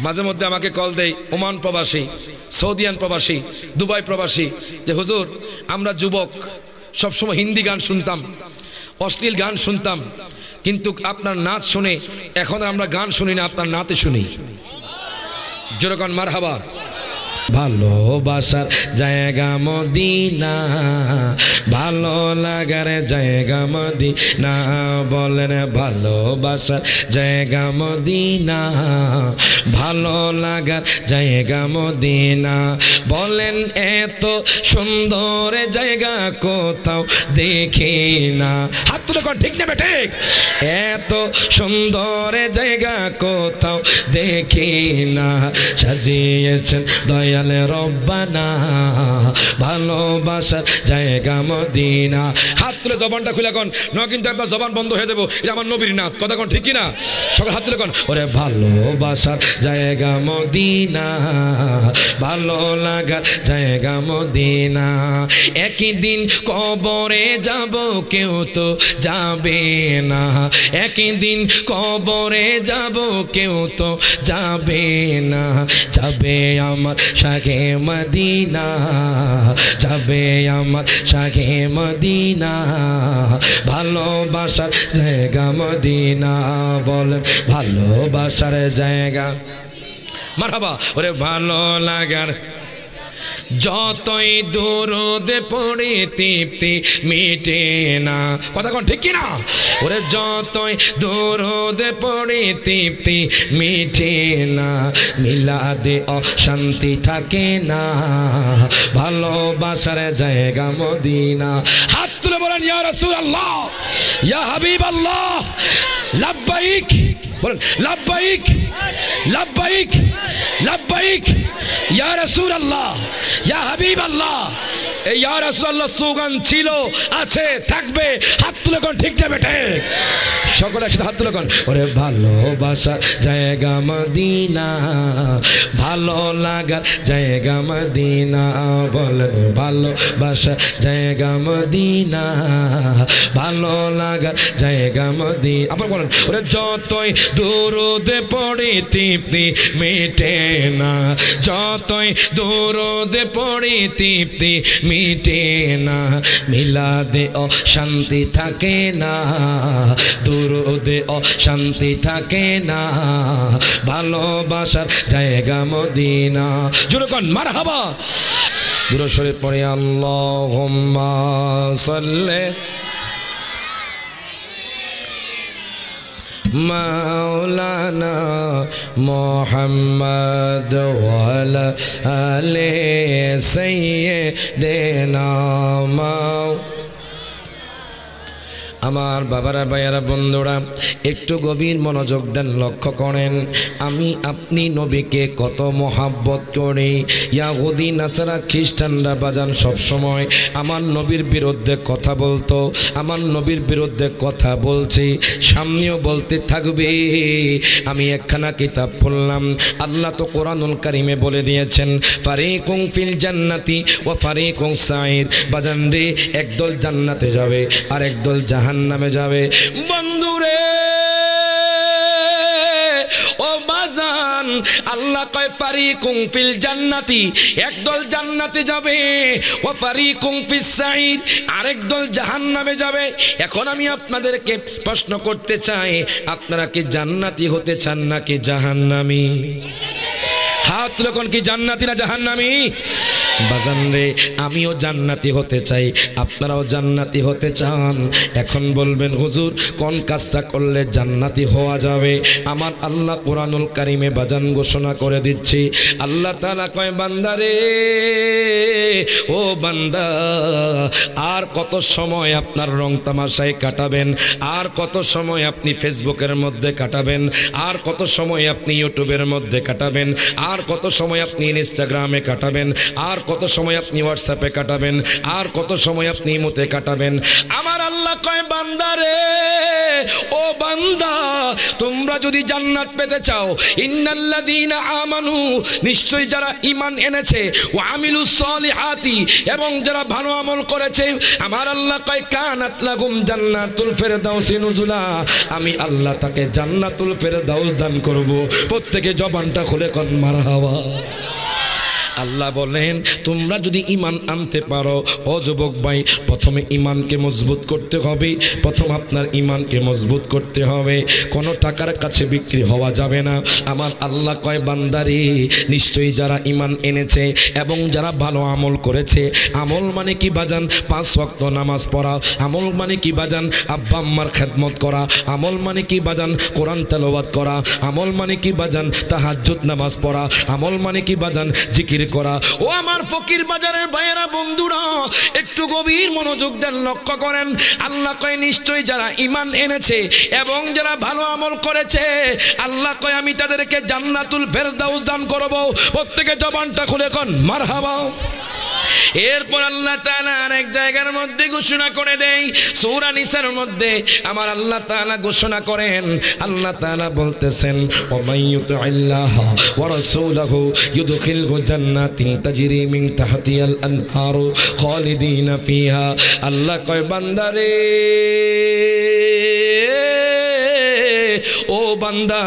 মাঝে মধ্যে আমাকে কল দেয় ওমান প্রবাসী, সৌদিয়ান প্রবাসী, দুবাই প্রবাসী, যে হুজুর আমরা যুবক সবসময় হিন্দি গান শুনতাম, অশ্লীল গান শুনতাম, কিন্তু আপনার নাচ শুনে এখন আমরা গান শুনি না, আপনার নাতে শুনি। যেরকম মারহাবা। ভালোবাসার জায়গা মদিনা, ভালো লাগার জায়গা মদিনা, বলেন ভালোবাসার জায়গা মদিনা, ভালো লাগার জায়গা মদিনা, বলেন এত সুন্দর জায়গা কোথাও দেখি না। হাত তুলে কোন ঠিক নেবে ঠিক? এত সুন্দর জায়গা কোথাও দেখি না, সাজিয়েছেন দয়ালে রব্বানা, ভালোবাসার জায়গা মদিনা। হাত তুলে জবানটা খুলে কোন, না কিন্তু একবার জবান বন্ধ হয়ে যাবো, এটা আমার নবীর নাথ, কথা কোন ঠিক কিনা? সকাল হাত তুলে কোন, ওরে ভালোবাসার জায়গা মদিনা, ভালো লাগার জায়গা মদিনা, একই দিন কবরে যাব কেউ তো যাবে না, একই দিন কবরে যাব কেউ তো যাবে না, যাবে আমার শাহে মদিনা, যাবে আমার শাহে মদিনা, ভালোবাসার জায়গা মদিনা, বলেন ভালোবাসার জায়গা মারহাবা। ওরে ভালো লাগার, যতই দরুদ পড়ি তৃপ্তি মিটে না, কথা কোন ঠিক কিনা? ওরে যতই দরুদ পড়ি তৃপ্তি মিটে না, মিলাদে অশান্তি থাকে না, ভালোবাসার জায়গা মদিনা। হাত তুলে বলেন ইয়া রাসূলুল্লাহ, ইয়া হাবিবাল্লাহ, লাব্বাইক, বলেন লাব্বাইক, লাব্বাইক, লাব্বাইক ইয়া রাসূলুল্লাহ, ইয়া হাবিবাল্লাহ। এই ইয়া রাসূলুল্লাহ স্লোগান ছিল, আছে, থাকবে। হাত তুলে কোন ঠিক না বেটে? সকলে একসাথে হাত তুলে কোন, ওরে ভালোবাসা জায়গা মদিনা, ভালো লাগার জায়গা মদিনা, বলেন ভালোবাসা জায়গা মদিনা, ভালো লাগার জায়গা মদিনা। আপনার বলেন, ওরে যতই দরুদ পড়ি তৃপ্তি মিটে না, যতই দরুদ পড়ি তৃপ্তি মিটে না, মিলাদে অশান্তি থাকে না, দরুদে অশান্তি থাকে না, ভালোবাসার জায়গা মদিনা। জোরে কোন মারহাবা। দুরূদ শরীফ পড়ে আল্লাহুম্মা সাল্লি মাওলানা মুহাম্মদ ওয়া আলা আলি সাইয়্যিদিনা। আমার বাবারা, ভাইয়ারা, বন্ধুরা, একটু গভীর মনোযোগ দেন, লক্ষ্য করেন আমি আপনি নবীকে কত মহাব্বত করি। ইয়াহুদি নাসারা খ্রিস্টানরা বাজান সবসময় আমার নবীর বিরুদ্ধে কথা বলতো, আমার নবীর বিরুদ্ধে কথা বলছি, সামনেও বলতে থাকবে। আমি একখানা কিতাব পড়লাম, আল্লাহ তো কোরআনুল কারিমে বলে দিয়েছেন ফারিকুম ফিল জান্নাতি ওয়া ফারিকুম সাইর। বাজান রে, একদল জান্নাতে যাবে আর একদল জাহান্নামে যাবে। বন্ধুরে ও বাজান, আল্লাহ কয় ফারিকুম ফিল জান্নাতি, একদল জান্নাতে যাবে, ও ফারিকুম ফিস সাইর, আরেক দল জাহান্নামে যাবে। এখন আমি আপনাদেরকে প্রশ্ন করতে চাই, আপনারা কি জান্নাতি হতে চান নাকি জাহান্নামী? হাত লোকন কি জান্নাতি না জাহান্নামী? বাজান রে, আমিও জান্নাতি হতে চাই, আপনারাও জান্নাতি হতে চান। এখন বলবেন হুজুর কোন কাজটা করলে জান্নাতি হওয়া যাবে? আমার আল্লাহ কোরআনুল কারিমে বাজান ঘোষণা করে দিচ্ছি। আল্লাহ তাআলা কয় বান্দা রে, ও বান্দা, আর কত সময় আপনার রং তামাশায় কাটাবেন, আর কত সময় আপনি ফেসবুকের মধ্যে কাটাবেন, আর কত সময় আপনি ইউটিউবের মধ্যে কাটাবেন, আর কত সময় আপনি ইনস্টাগ্রামে কাটাবেন, আর কত সময় আপনি হোয়াটসঅ্যাপে কাটাবেন, আর কত সময় আপনি ইমোতে কাটাবেন। আমার আল্লাহ কয় বান্দারে, ও বান্দা, তোমরা যদি জান্নাত পেতে চাও, ইন্নাল্লাযীনা আমানু, নিশ্চয়ই যারা ঈমান এনেছে, ওয়া আমিলুস সলিহাতি, এবং যারা ভালো আমল করেছে, আমার আল্লাহ কয় কানাত লাহুম জান্নাতুল ফিরদাউসি নুজুলা, আমি আল্লাহ তাকে জান্নাতুল ফিরদাউস দান করব। প্রত্যেকে জবানটা খুলে কোন মারহাবা। আল্লাহ বলেন তোমরা যদি ঈমান আনতে পারো, ও যুবক ভাই, প্রথমে ঈমানকে মজবুত করতে হবে। প্রথম আপনার ঈমানকে মজবুত করতে হবে, কোনো টাকার কাছে বিক্রি হওয়া যাবে না। আমার আল্লাহ কয় বান্দারে, নিশ্চয়ই যারা ঈমান এনেছে এবং যারা ভালো আমল করেছে, আমল মানে কি বাজান? 5 ওয়াক্ত নামাজ পড়া। আমল মানে কি বাজান? আব্বা আম্মার খেদমত করা। আমল মানে কি বাজান? কোরআন তেলাওয়াত করা। আমল মানে কি বাজান? তাহাজ্জুদ নামাজ পড়া। আমল মানে কি বাজান? জিকির করা। ও আমার ফকির বাজারের ভাইয়েরা, বন্ধুরা, একটু গভীর মনোযোগ দেন, লক্ষ্য করেন। আল্লাহ কয় নিশ্চয়ই যারা ঈমান এনেছে এবং যারা ভালো আমল করেছে, আল্লাহ কয় আমি তাদেরকে জান্নাতুল ফেরদাউস দান করব। প্রত্যেকে জবানটা খুলে কোন মারহাবা। এরপর আল্লাহ তাআলা আরেক জায়গার মধ্যে ঘোষণা করে দেয়, সূরা নিসার মধ্যে আমার আল্লাহ তাআলা ঘোষণা করেন, আল্লাহ তাআলা বলতেছেন, ওয়া মাইয়ুতিল্লাহা ওয়া রাসূলাহু ইউদখিলহু জান্নাতিন তাজরি মিন তাহতিহাল আনহারু খালিদিনা ফিহা। আল্লাহ কয় বান্দারে, ও বান্দা,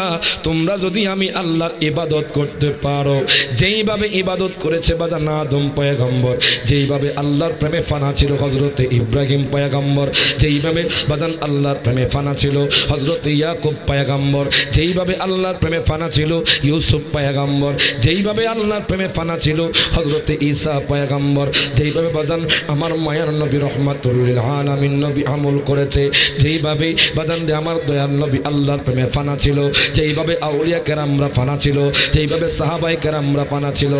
তোমরা যদি আমি আল্লাহর ইবাদত করতে পারো, যেইভাবে ইবাদত করেছে বাজান আদম পয়গম্বর, যেইভাবে আল্লাহর প্রেমে ফানা ছিল হযরতে ইব্রাহিম পয়গম্বর, যেইভাবে বাজান আল্লাহর প্রেমে ফানা ছিল হযরতে ইয়াকুব পয়গম্বর, যেইভাবে আল্লাহর প্রেমে ফানা ছিল ইউসুফ পয়গম্বর, যেইভাবে আল্লাহর প্রেমে ফানা ছিল হযরতে ঈসা পয়গম্বর, যেইভাবে বাজান আমার মায়ার নবী রহমাতুল লিল আলামিন নবী আমল করেছে, যেইভাবে বাজান আমার দয়াল নবী আল্লাহর প্রেমে ফানা ছিল, যেইভাবে আউলিয়া কেরামরা ফানা ছিল, যেইভাবে সাহাবায়ে কেরামরা ফানা ছিল।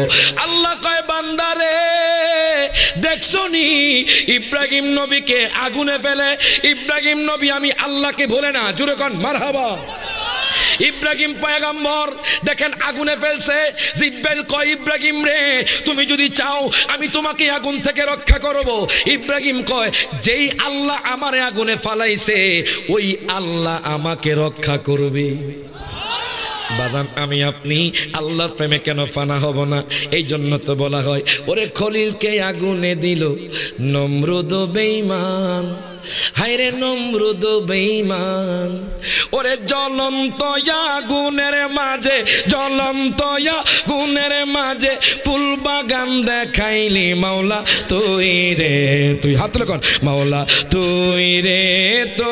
আল্লাহ কয় বান্দারে, দেখছো নি ইব্রাহিম নবীকে আগুনে ফেলে? ইব্রাহিম নবী আমি আল্লাহকে ভুলে না, জোরে কোন মারহাবা। ইব্রাহিম পয়গম্বর দেখেন আগুনে ফেলছে, জিব্রাইল কয় ইব্রাহিম রে, তুমি যদি চাও আমি তোমাকে আগুন থেকে রক্ষা করব। ইব্রাহিম কয় যেই আল্লাহ আমারে আগুনে ফালাইছে, ওই আল্লাহ আমাকে রক্ষা করবে। বাজান আমি আপনি আল্লাহর প্রেমে কেন ফানা হব না? এই জন্য তো বলা হয়, ওরে খলিলকে আগুনে দিল নমরুদ বেঈমান, হায়রে নমরুদ বেঈমান, ওরে জ্বলন্ত আগুনের মাঝে, জ্বলন্ত আগুনের মাঝে ফুল বাগান দেখাইলি মাওলা তুই রে তুই। হাত তুলে কোন মাওলা তুই রে তো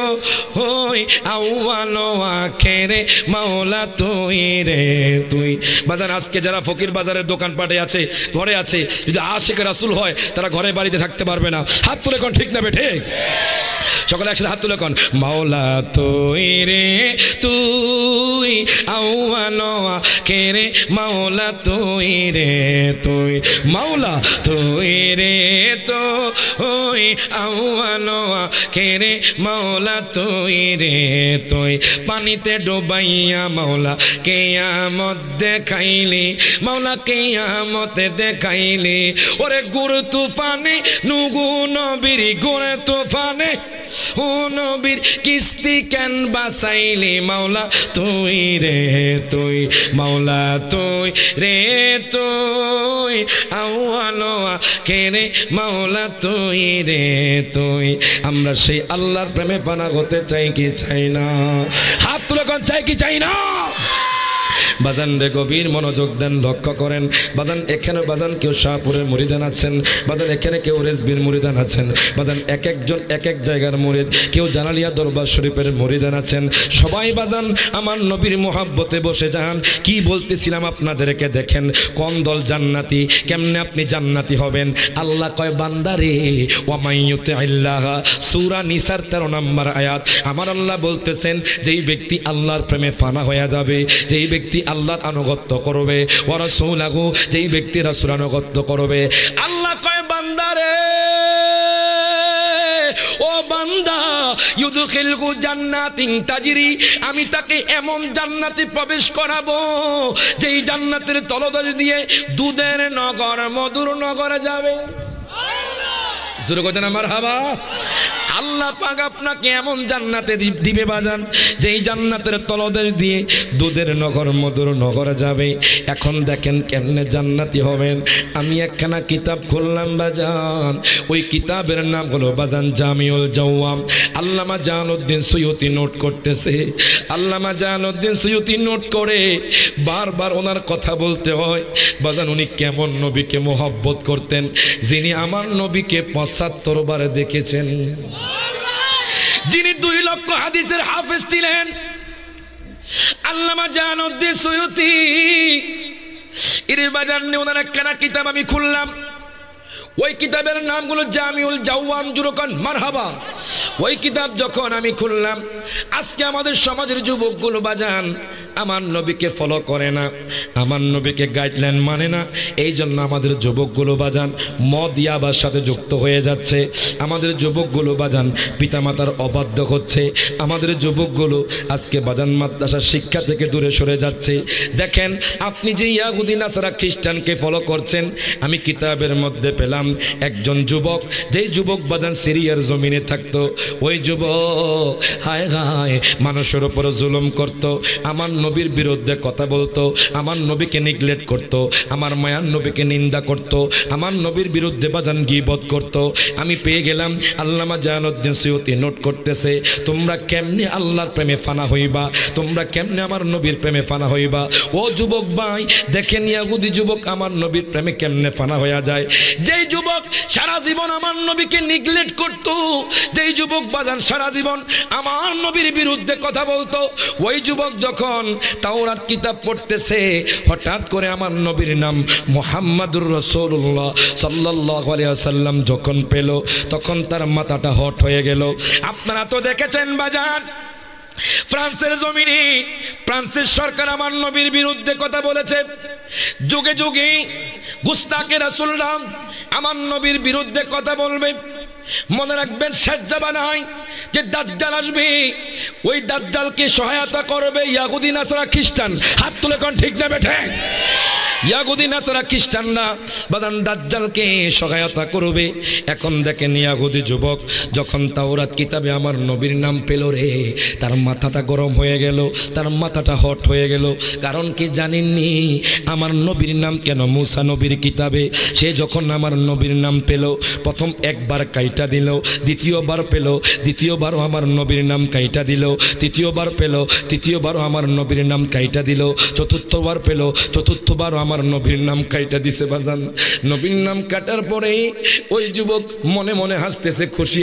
হই আউয়াল আখেরে, মাওলা তুই রে তুই। বাজার আজকে যারা ফকির বাজারের দোকানপাটে আছে, ঘরে আছে, যদি আশিক রাসূল হয় তারা ঘরে বাড়িতে থাকতে পারবে না। হাত তুলে কোন ঠিক না বে ঠিক? সকলে একসাথে হাত তুলে কোন মাওলা তুই রে তুই আউয়াল আখেরে, মাওলা তুই রে তুই, মাওলা তুই রে তো ওই আউয়াল আখেরে, মাওলা তুই রে তুই। পানিতে ডুবাইয়া মাওলা কিয়ামত দেখাইলি, মাওলা কিয়ামত দেখাইলি, ওরে গুড় তুফানে নুগু নবীর গুড় তুফানে ও নবীর কিস্তি কেন বাসাইলি, মাওলা তুই রে তুই, মাওলা তুই রে তুই আউয়াল আখেরে, মাওলা তুই রে তুই। আমরা সেই আল্লাহর প্রেমে পানা হতে চাই কি চাই না? হাত তুলে কোন চাই কি চাই না? বাজান রে গভীর মনোযোগ দেন, লক্ষ্য করেন। বাজান এখানে বাজান কেউ শাহপুরের মুরিদান আছেন, বাজান এখানে কেউ রেজবির মুরিদান আছেন, বাজান এক একজন এক এক জায়গার মুরিদ, কেউ জালালিয়া দরবার শরীফের মুরিদান আছেন। সবাই বাজান আমার নবীর মোহাব্বতে বসে যান। কি বলতেছিলাম আপনাদেরকে, দেখেন কোন দল জান্নাতি, কেমনে আপনি জান্নাতি হবেন। আল্লাহ কয় বান্দারে ওয়া মাইয়ুতিল্লাহ, সূরা নিসার 13 নম্বর আয়াত। আমার আল্লাহ বলতেছেন যেই ব্যক্তি আল্লাহর প্রেমে ফানা হয়ে যাবে, যেই ব্যক্তি আল্লাহর আনুগত্য করবে, ওয়া রাসূলহু, যেই ব্যক্তি রাসূলের আনুগত্য করবে, আল্লাহ কয় বান্দারে ও বান্দা ইউদখিলহু জান্নাতিন তাজরি, আমি তাকে এমন জান্নাতে প্রবেশ করাবো যেই জান্নাতের তলদেশ দিয়ে দুধের নগর মধুর নগর যাবে। শুরু করতেন আমার হাবা। আল্লাহ পাক আপনাকে এমন জান্নাতে দিবে বাজান যেই জান্নাতের তলদেশ দিয়ে দুধের নগর মধুর নগর যাবে। এখন দেখেন কেমনে জান্নাতি হবেন। আমি একখানা কিতাব খুললাম বাজান, ওই কিতাবের নাম হলো বাজান জামিউল জাওয়াম। আল্লামা জালালউদ্দিন সুয়ুতি নোট করতেছে। আল্লামা জালালউদ্দিন সুয়ুতি নোট করে বারবার ওনার কথা বলতে হয়। বাজান উনি কেমন নবীকে মোহাব্বত করতেন, যিনি আমার নবীকে ৭৫ বার দেখেছেন, যিনি ২ লক্ষ হাদিসের হাফেজ ছিলেন। আল্লামা জালালউদ্দিন সুয়ুতি এর বাজার নিয়ে ওনার একখানা কিতাব আমি খুললাম। ওই কিতাবের নামগুলো জামিউল জাওয়াম। জুরকান মারহাবা। ওই কিতাব যখন আমি খুললাম, আজকে আমাদের সমাজের যুবকগুলো বাজান আমার নবীকে ফলো করে না, আমার নবীকে গাইডলাইন মানে না। এই জন্য আমাদের যুবকগুলো বাজান মদ ইয়াবার সাথে যুক্ত হয়ে যাচ্ছে। আমাদের যুবকগুলো বাজান পিতামাতার অবাধ্য হচ্ছে। আমাদের যুবকগুলো আজকে বাজান মাদ্রাসার শিক্ষা থেকে দূরে সরে যাচ্ছে। দেখেন আপনি যে ইয়াহুদি নাসারা খ্রিস্টানকে ফলো করছেন, আমি কিতাবের মধ্যে পেলাম একজন যুবক, যেই যুবক বাজান সিরিয়ার জমিনে থাকতো। ওই যুবক হায় হায় মানুষের উপর জুলুম করত, আমার নবীর বিরুদ্ধে কথা বলতো, আমার নবীকে নেগলেক্ট করত, আমার মায়ার নবীকে নিন্দা করত, আমার নবীর বিরুদ্ধে বাজান গীবত করত। আমি পেয়ে গেলাম আল্লামা জালালউদ্দিন সুয়ুতি নোট করতেছে, তোমরা কেমনে আল্লাহর প্রেমে ফানা হইবা, তোমরা কেমনে আমার নবীর প্রেমে ফানা হইবা। ও যুবক ভাই দেখেন ইয়াহুদি যুবক আমার নবীর প্রেমে কেমনে ফানা হইয়া যায়। যেই যুবক সারা জীবন আমার নবীকে নেগলেক্ট করত, যেই যুবক বাজান সারা জীবন আমার নবীর বিরুদ্ধে কথা বলতো, ওই যুবক যখন তাওরাত কিতাব পড়তেছে, হঠাৎ করে আমার নবীর নাম মুহাম্মাদুর রাসূলুল্লাহ সাল্লাল্লাহু আলাইহি ওয়াসাল্লাম যখন পেল, তখন তার মাথাটা হট হয়ে গেল। আপনারা তো দেখেছেন বাজান ফ্রান্সের জমিনে ফ্রান্সের সরকার আমার নবীর বিরুদ্ধে কথা বলেছে। যুগে যুগে গুস্তাকে রাসূলরা আমার নবীর বিরুদ্ধে কথা বলবে। মনে রাখবেন শেষ জামানায় যে দাজ্জাল আসবে, ওই দাজ্জালকে সহায়তা করবে ইয়াহুদি নাসারা খ্রিস্টান। হাত তুলে কোন ঠিক না বেঠে? ইয়াহুদি নাসারা খ্রিস্টানরা বাদান দাজ্জালকে সহায়তা করবে। এখন দেখেন ইয়াহুদি যুবক যখন তাওরাত কিতাবে আমার নবীর নাম পেল রে, তার মাথাটা গরম হয়ে গেল, তার মাথাটা হট হয়ে গেল। কারণ কি জানেননি আমার নবীর নাম কেন মুসা নবীর কিতাবে সে যখন আমার নবীর নাম পেল, প্রথম একবার কাইটা দিল, দ্বিতীয়বার পেল, দ্বিতীয়বারও আমার নবীর নাম কাইটা দিল, তৃতীয়বার পেল, তৃতীয়বারও আমার নবীর নাম কাইটা দিল, চতুর্থবার পেল, চতুর্থবারও আমার নবীর নাম কাইটা দিছে বাজান। নবীর নাম কাটার পরে ওই যুবক মনে মনে হাসতেছে, খুশি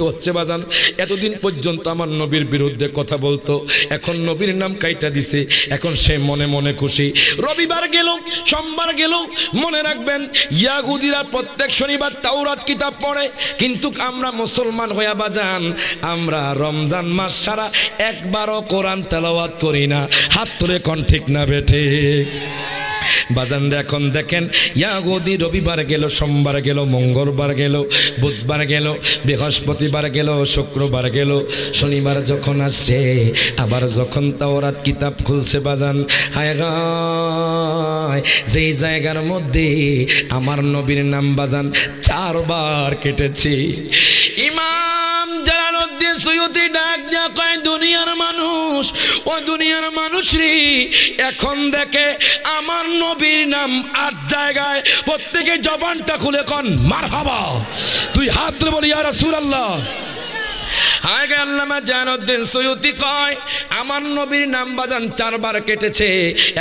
হচ্ছে বাজান। এতদিন পর্যন্ত আমার নবীর বিরুদ্ধে কথা বলতো, এখন নবীর নাম কাইটা দিছে, এখন সে মনে মনে খুশি। রবিবার গেল, সোমবার গেল, মনে রাখবেন ইয়াহুদিরা প্রত্যেক শনিবার তাওরাত কিতাব পড়ে, কিন্তু আমরা মুসলমান হইয়া বাজান আমরা রমজান মাস সারা একবারও কোরআন তেলাওয়াত করি না। হাত তুলে কোন ঠিক না বেঠে? বাজান এখন দেখেন ইয়াহুদি রবিবার গেল, সোমবার গেল, মঙ্গলবার গেল, বুধবার গেল, বৃহস্পতিবার গেল, শুক্রবার গেল, শনিবার যখন আসছে আবার যখন তাওরাত কিতাব খুলছে বাজান, হায় গায় যেই জায়গার মধ্যে আমার নবীর নাম বাজান 4 বার কেটেছি। ইমাম জালালউদ্দিন সুয়ুতি ডাক দিয়া কয়, দুনিয়ার মানুষ, ও দুনিয়ার মানুষ রে, এখন দেখে আমার নবীর নাম 8 জায়গায়, প্রত্যেকে জবানটা খুলে কন মারহাবা। তুই হাত তুলে বলি ইয়া রাসূলুল্লাহ। আগে আল্লামা জালালউদ্দিন সুয়ুতি কয় আমার নবীর নাম বাজান 4 বার কেটেছে,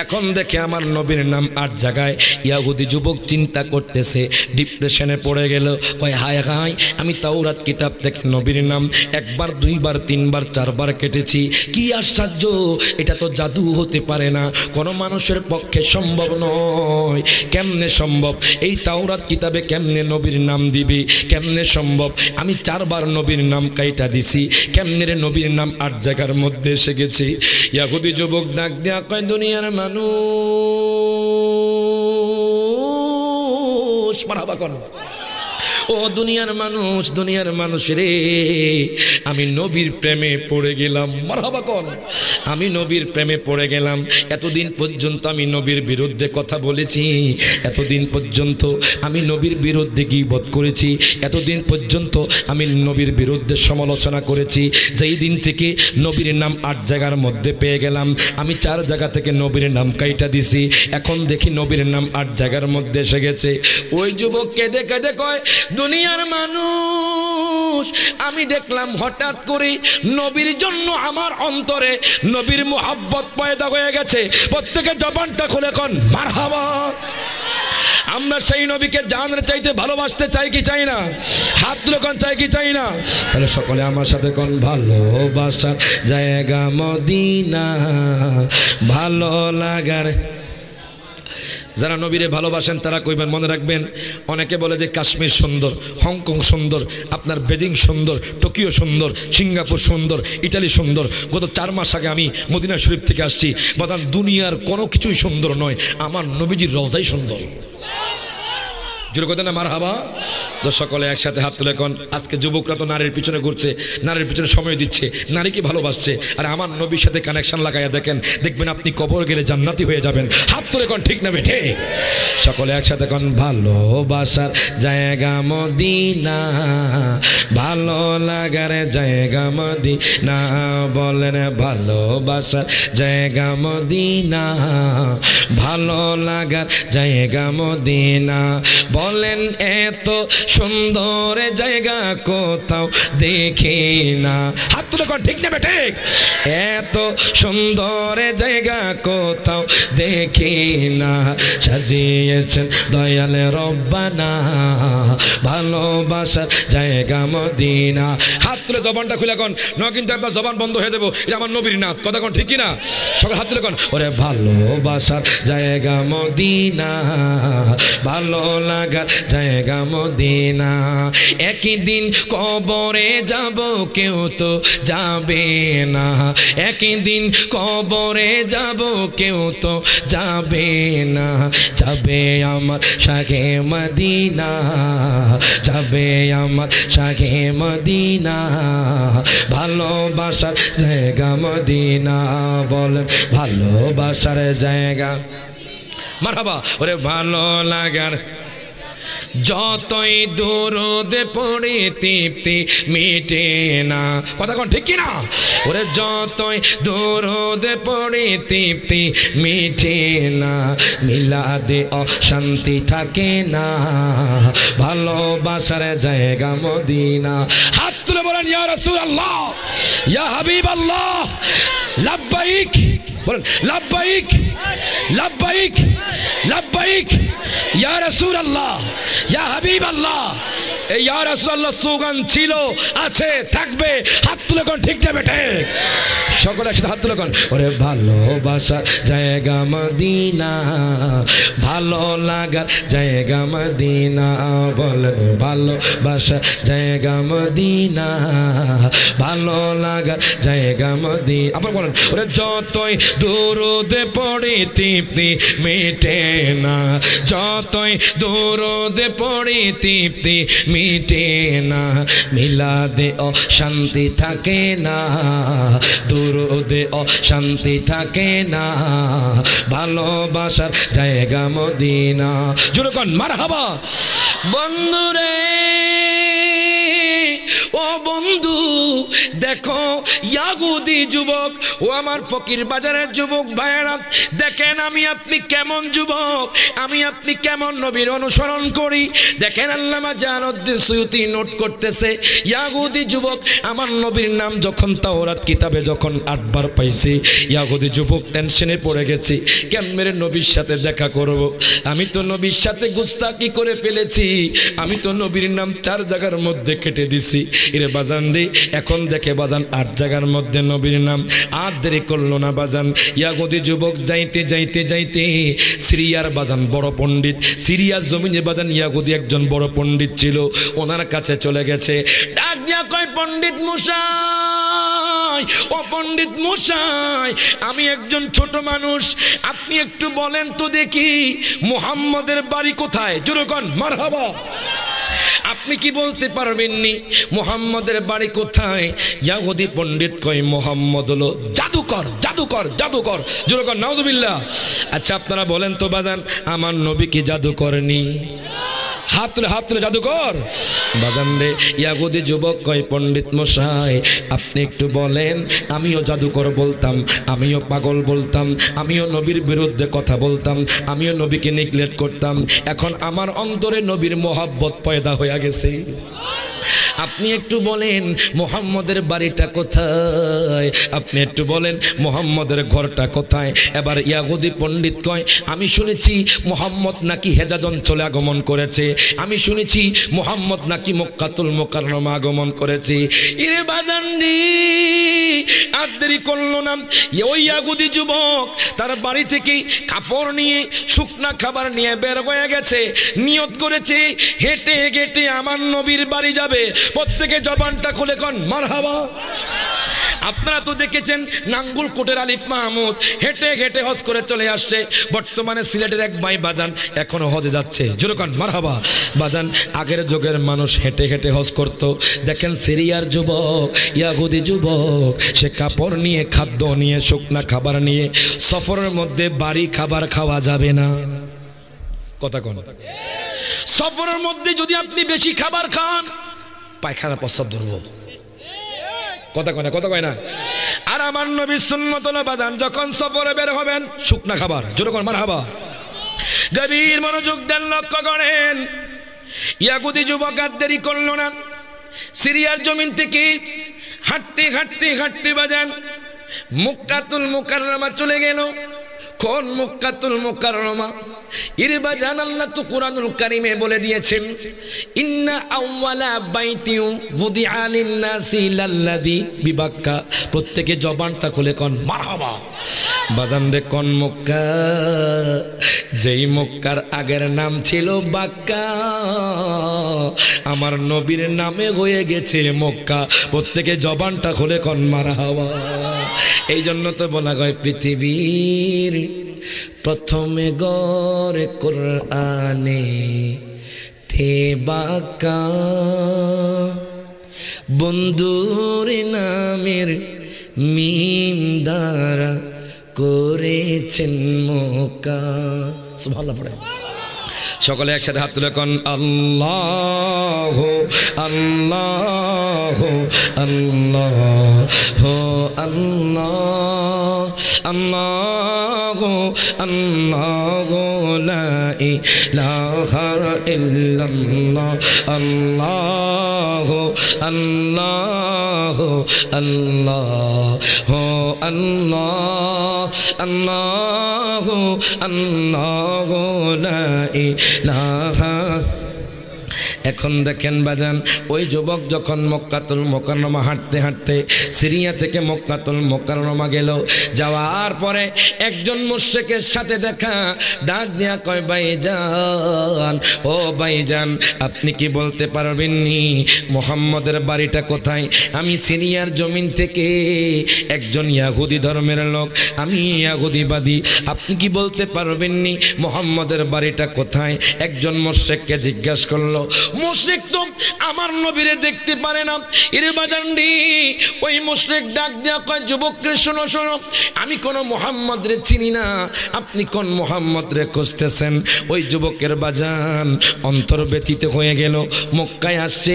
এখন দেখে আমার নবীর নাম 8 জায়গায়। ইয়াহুদি যুবক চিন্তা করতেছে, ডিপ্রেশনে পড়ে গেল, কয় হায় হায় আমি তাওরাত কিতাব থেকে নবীর নাম 1 বার 2 বার 3 বার 4 বার কেটেছি, কি আশ্চর্য, এটা তো জাদু হতে পারে না, কোনো মানুষের পক্ষে সম্ভব নয়। কেমনে সম্ভব? এই তাওরাত কিতাবে কেমনে নবীর নাম দিবি, কেমনে সম্ভব? আমি 4 বার নবীর নাম কাইটা দিছি, কেমনে রে নবীর নাম 8 জায়গার মধ্যে এসে গেছে। ইয়াহুদি যুবক ডাক দেয়া কয়, দুনিয়ার মানুষ মারহাবা কর, ও ও দুনিয়ার মানুষ রে, আমি নবীর প্রেমে পড়ে গেলাম। মারহাবা কোন, আমি নবীর প্রেমে পড়ে গেলাম। এতদিন পর্যন্ত আমি নবীর বিরুদ্ধে কথা বলেছি, এতদিন পর্যন্ত আমি নবীর বিরুদ্ধে গীবত করেছি, এতদিন পর্যন্ত আমি নবীর বিরুদ্ধে সমালোচনা করেছি। যেই দিন থেকে নবীর নাম 8 জায়গার মধ্যে পেয়ে গেলাম, আমি 4 জায়গা থেকে নবীর নাম কাইটা দিছি। এখন দেখি নবীর নাম 8 জায়গার মধ্যে এসে গেছে। ওই যুবক কেঁদে কেঁদে কয়, দুনিয়ার মানুষ, আমি দেখলাম হঠাৎ করে নবীর জন্য আমার অন্তরে নবীর মুহাব্বত পয়দা হয়ে গেছে। প্রত্যেকের জবানটা খুলে কোন মারহাবা। আমরা সেই নবীকে জানের চাইতে ভালোবাসতে চাই কি চাই না? হাত তুলে কোন চাই কি চাই না? তাহলে সকলে আমার সাথে কোন ভালোবাসার জায়গা মদিনা, ভালো লাগার। যারা নবীরে ভালোবাসেন তারা কইবেন, মনে রাখবেন, অনেকে বলে যে কাশ্মীর সুন্দর, হংকং সুন্দর, আপনার বেজিং সুন্দর, টোকিও সুন্দর, সিঙ্গাপুর সুন্দর, ইটালি সুন্দর। গত 4 মাস আগে আমি মদিনা শরীফ থেকে আসছি। বাজান দুনিয়ার কোনো কিছুই সুন্দর নয়, আমার নবীজির রওজাই সুন্দর। জোরে কথা না মারহাবা। তো সকলে একসাথে হাত তুলে কোন, আজকে যুবকরা তো নারীর পিছনে ঘুরছে, নারীর পিছনে সময় দিচ্ছে, নারীকে ভালোবাসছে। আর আমার নবীর সাথে কানেকশন লাগাইয়া দেখেন, দেখবেন আপনি কবর গেলে জান্নাতি হয়ে যাবেন। হাত তুলে কোন ঠিক না বেঠে? সকলে একসাথে কোন ভালোবাসার জায়গা মদিনা, ভালো লাগার জায়গা মদিনা। বলেন ভালোবাসার জায়গা মদিনা, ভালো লাগার জায়গা মদিনা। বলেন এত সুন্দর জায়গা কোথাও দেখি না। হাত তুলে কোন ঠিক না বেঠে? এত সুন্দর জায়গা কোথাও দেখি না, সাজিয়েছেন দয়াল রব্বানা, ভালোবাসার জায়গা মদিনা। হাত তুলে জবানটা খুলে কোন, না কিন্তু আপনার জবান বন্ধ হয়ে যাবো। এটা আমার নবীর নাথ, কথা কোন ঠিক কিনা? সবাই হাত তুলে কোন, ওরে ভালোবাসার জায়গা মদিনা, ভালো লাগার জায়গা মদিনা। একই দিন কবরে যাব, কেউ তো যাবে না। একই দিন কবরে যাব, কেউ তো যাবে না। যাবে আমার শাহে মদিনা, যাবে আমার শাহে মদিনা, ভালোবাসার জায়গা মদিনা। বলেন ভালোবাসার জায়গা মারহাবা। ওরে ভালো লাগার, যতই দরুদ পড়ে তৃপ্তি মিটে না। কথা কোন ঠিক কিনা? ওরে যতই দরুদ পড়ে তৃপ্তি মিটে না, মিলাদে অশান্তি থাকে না, ভালোবাসার জায়গা মদিনা। হাত তুলে বলেন ইয়া রাসূলুল্লাহ, ইয়া হাবিবাল্লাহ, লাব্বাইক। বলেন লাব্বাইক, লাব্বাইক, লাব্বাইক ইয়া রাসূলুল্লাহ, ইয়া হাবিবাল্লাহ। এই ইয়া রাসূলুল্লাহ স্লোগান ছিল, আছে, থাকবে। হাত তুলে কোন ঠিক না বেঠে? সকলে একসাথে হাত তুলে কোন, ওরে ভালোবাসা জায়গা মদিনা, ভালো লাগার জায়গা মদিনা। বলেন ভালোবাসা জায়গা মদিনা, ভালো লাগার জায়গা মদিনা। আবার বলেন, ওরে যতই দরুদ পড়ে তৃপ্তি মিটে না, যতই দরুদ পড়ে তৃপ্তি মিটে না, মিলাদে অশান্তি থাকে না, দরুদে অশান্তি থাকে না, ভালোবাসার জায়গা মদিনা। জোরে কোন মারহাবা। বন্ধুরে, ও বন্ধু দেখো, ইয়াহুদি যুবক, ও আমার ফকির বাজারের যুবক ভাইয়েরা, দেখেন আমি আপনি কেমন যুবক, আমি আপনি কেমন নবীর অনুসরণ করি। দেখেন আল্লামা জালালউদ্দিন সুয়ুতি নোট করতেছে, ইয়াহুদি যুবক আমার নবীর নাম যখন তাওরাত কিতাবে যখন 8 বার পাইছি, ইয়াহুদি যুবক টেনশনে পড়ে গেছি, কেমনে নবীর সাথে দেখা করব। আমি তো নবীর সাথে গুস্তাকি করে ফেলেছি, আমি তো নবীর নাম 4 জায়গার মধ্যে কেটে দিছি। এরে বাজান রে, এখন দেখে বাজান 8 জায়গার মধ্যে নবীর নাম। আর দেরি করলো না বাজান, ইয়াহুদি যুবক যাইতে যাইতে যাইতে সিরিয়ার বাজান বড় পণ্ডিত, সিরিয়ার জমিনে বাজান ইয়াহুদি একজন বড় পণ্ডিত ছিল, ওনার কাছে চলে গেছে। ডাক দিয়া কয়, পণ্ডিত মশাই, ও পণ্ডিত মশাই, আমি একজন ছোট মানুষ, আপনি একটু বলেন তো দেখি মুহাম্মদের বাড়ি কোথায়? জোরে কোন মারহাবা। আপনি কি বলতে পারবেননি মুহাম্মদের বাড়ি কোথায়? ইহুদি পণ্ডিত কয় মুহাম্মদ হলো জাদুকর, জাদুকর, জাদুকর। জোরে কর নাউজুবিল্লাহ। আচ্ছা আপনারা বলেন তো বাজান, আমার নবী কি জাদু করেনি? হাত তুলে, হাত তুলে, জাদুকর বাজান রে। ইহুদি যুবক কয় পণ্ডিত মশাই আপনি একটু বলেন, আমিও জাদুকর বলতাম, আমিও পাগল বলতাম, আমিও নবীর বিরুদ্ধে কথা বলতাম, আমিও নবীকে নেগলেক্ট করতাম, এখন আমার অন্তরে নবীর মহব্বত পয়দা হয়ে গেছে। আপনি একটু বলেন মুহাম্মদের বাড়িটা কোথায়? আপনি একটু বলেন মুহাম্মদের ঘরটা কোথায়? এবার ইহুদি পণ্ডিত কয় আমি শুনেছি মুহাম্মদ নাকি হেজাজ অঞ্চলে আগমন করেছে, আমি শুনেছি মুহাম্মদ নাকি মক্কাতুল মুকাররমা আগমন করেছে। ইরে বাজানজি আর দেরি করলো না, ওই ইহুদি যুবক তার বাড়ি থেকে কাপড় নিয়ে শুকনা খাবার নিয়ে বের হয়ে গেছে, নিয়ত করেছে হেঁটে হেঁটে আমার নবীর বাড়ি যাবে। প্রত্যেকে জবানটা খুলে কোন মারহাবা। আপনারা তো দেখেছেন নাঙ্গুল কোটের আলিফ মাহমুদ হেঁটে হেঁটে হজ করে চলে আসছে। বর্তমানে সিলেটের এক ভাই বাজান এখনো হজে যাচ্ছে, জোরে কোন মারহাবা। বাজান আগের যুগের মানুষ হেঁটে হেঁটে হজ করত। দেখেন সিরিয়ার যুবক, ইহুদি যুবক, সে কাপড় নিয়ে, খাদ্য নিয়ে, শুকনা খাবার নিয়ে সফরের মধ্যে বাড়ি খাবার খাওয়া যাবে না। কথা কোন? সফরের মধ্যে যদি আপনি বেশি খাবার খান পায়খানা প্রস্রাব ধরবো। কথা কয় না, কথা কয় না। আর আমার নবীর সুন্নাত হলো বাজান যখন সফরে বের হবেন শুকনা খাবার, জোরে কোন মারহাবা। গভীর মনোযোগ দেন, লক্ষ্য করেন। ইহুদি যুবক আর দেরি করলো না, সিরিয়ার জমিন থেকে হাঁটতে হাঁটতে হাঁটতে বাজান মক্কাতুল মুকাররমা চলে গেল। কোন মক্কাতুল মুকাররমা? ইরে বাজান আল্লাহ তো কুরআনুল কারীমে বলে দিয়েছেন ইন্না আউওয়ালা বাইতিউ wudi'a লিন-নাসি লাল্লাযী বিবাক্কা। প্রত্যেকে জবানটা খুলে কোন মারহাবা। বাজান রে কোন মক্কা? যেই মক্কার আগের নাম ছিল বাক্কা, আমার নবীর নামে হয়ে গেছে মক্কা। প্রত্যেকে জবানটা খুলে কোন মারহাবা। এই জন্য তো বলা হয় পৃথিবীর প্রথমে গড়ে কোরআনে তে বাক্কা, বন্ধুর নামের মিম দ্বারা করেছেন মক্কা। সুবহানাল্লাহ পড়ে সকলে একসাথে হাত তুলে কোন আল্লাহু আল্লাহু আল্লাহু আল্লাহ আল্লাহু আল্লাহু লা ইলাহা ইল্লাল্লাহ আল্লাহু আল্লাহু আল্লাহু আল্লাহ আল্লাহু আল্লাহু লা ইলাহা। এখন দেখেন বাজান ওই যুবক যখন মক্কাতুল মুকাররমা হাঁটতে হাঁটতে সিরিয়া থেকে মক্কাতুল মুকাররমা গেল, যাওয়ার পরে একজন মুশরিকের সাথে দেখা, ডাক দিয়া কয় ভাইজান, ও ভাইজান আপনি কি বলতে পারবেননি মুহাম্মদের বাড়িটা কোথায়? আমি সিরিয়ার জমিন থেকে একজন ইহুদি ধর্মের লোক, আমি ইহুদিবাদী, আপনি কি বলতে পারবেননি মুহাম্মদের বাড়িটা কোথায়? একজন মুশরিককে জিজ্ঞাসা করলো। মুশরিক তো আমার নবীরে দেখতে পারে না। এর বাজানডি ওই মুশরিক ডাক দিয়া কয় যুবক রে শোনো শোনো, আমি কোন মুহাম্মদ রে চিনি না, আপনি কোন মুহাম্মদ রে খুঁজতেছেন? ওই যুবকের বাজান অন্তর ব্যথিত হয়ে গেল। মক্কায় আসছে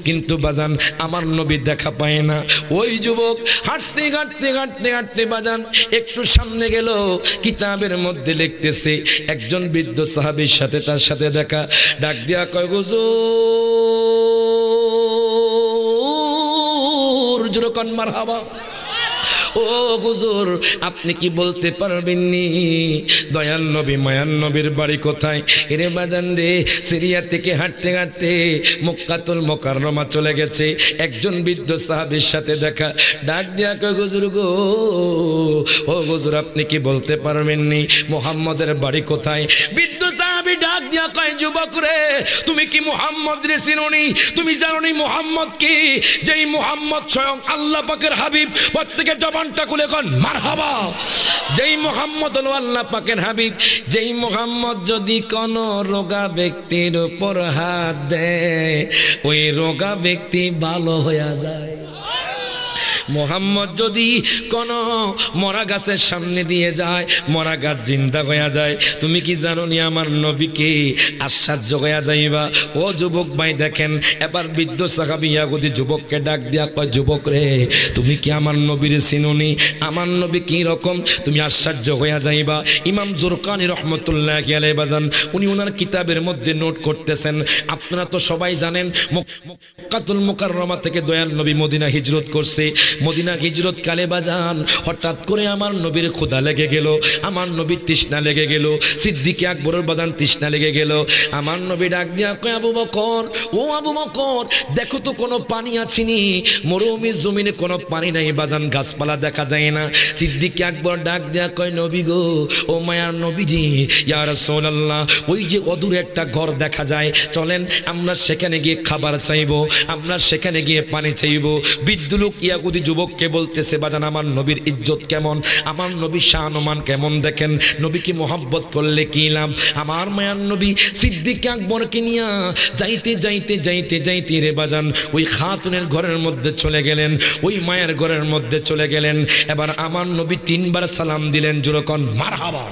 কিন্তু বাজান আমার নবী দেখা পায় না। ওই যুবক হাঁটতে হাঁটতে হাঁটতে হাঁটতে বাজান একটু সামনে গেল, কিতাবের মধ্যে লিখতেছে একজন বৃদ্ধ সাহাবীর সাথে তার সাথে দেখা, ডাক দিয়া কয় হুজুর, জোরে কোন মারহাবা। ও হুজুর আপনি কি বলতে পারবেননি দয়াল নবী মায়ান নবীর বাড়ি কোথায়? এরে বাজান রে সিরিয়া থেকে হাঁটতে হাঁটতে মক্কাতুল মুকাররমা চলে গেছে, একজন বৃদ্ধ সাহাবীর সাথে দেখা, ডাক দিয়া কয় হুজুর গো, ও হুজুর আপনি কি বলতে পারবেননি মুহাম্মদের বাড়ি কোথায়? বৃদ্ধ সাহাবী ডাক দিয়া কয় যুবক রে তুমি কি মুহাম্মদ রে চিনোনি? তুমি জানোনি মুহাম্মদ কি? যেই মুহাম্মদ স্বয়ং আল্লাহ পাকের হাবিব। প্রত্যেকে জবানটা খুলে কোন মারহাবা। যেই মুহাম্মদ হলো আল্লাহ পাকের হাবিব, যেই মুহাম্মদ যদি কোন রোগা ব্যক্তির উপর হাত দেয় ওই রোগা ব্যক্তি ভালো হয়ে যায়। মোহাম্মদ যদি কোন মরা গাছের সামনে দিয়ে যায় মরা গাছ জিন্দা হয়ে যায়। তুমি কি জানো নি আমার নবীকে আশ্চর্য হয়ে যাইবা। ও যুবক ভাই দেখেন, এবার বৃদ্ধ সাহাবী ইয়াহুদি যুবককে ডাক দিয়া কয়, যুবক রে তুমি কি আমার নবীর চিনুনি? আমার নবী কি রকম তুমি আশ্চর্য হয়ে যাইবা। ইমাম জুরকানি রহমতুল্লাহি আলাইহি বাজান উনি ওনার কিতাবের মধ্যে নোট করতেছেন। আপনারা তো সবাই জানেন মক্কাতুল মুকাররমা থেকে দয়াল নবী মদিনা হিজরত করছে। মদিনা হিজরত কালে বাজান হঠাৎ করে আমার নবীর ক্ষুধা লেগে গেল, আমার নবীর তৃষ্ণা লেগে গেল। সিদ্দিক আকবরের বাজান তৃষ্ণা লেগে গেল। আমার নবী ডাক দিয়া কয়, আবু বকর, ও আবু বকর দেখো তো কোনো পানি আছিনি? মরুভূমির জমিনে কোনো পানি নাই বাজান, গাছপালা দেখা যায় না। সিদ্দিক আকবর ডাক দিয়া কয়, নবী গো, ও মায়ার নবীজি, ইয়া রাসূলুল্লাহ, ওই যে অদূরে একটা ঘর দেখা যায়, চলেন আমরা সেখানে গিয়ে খাবার চাইবো, আমরা সেখানে গিয়ে পানি চাইবো। বৃদ্ধ লোক ইয়াহুদি যুবককে বলতেছে, বাজান আমার নবীর ইজ্জত কেমন, আমার নবীর শানমান কেমন, দেখেন নবীকে মোহাব্বত করলে কি লাভ। আমার মায়ার নবী সিদ্দিক আকবরকে নিয়া যাইতে যাইতে যাইতে যাইতে রে বাজান ওই খাতুনের ঘরের মধ্যে চলে গেলেন, ওই মায়ের ঘরের মধ্যে চলে গেলেন। এবার আমার নবী 3 বার সালাম দিলেন, জোরে কোন মারহাবা।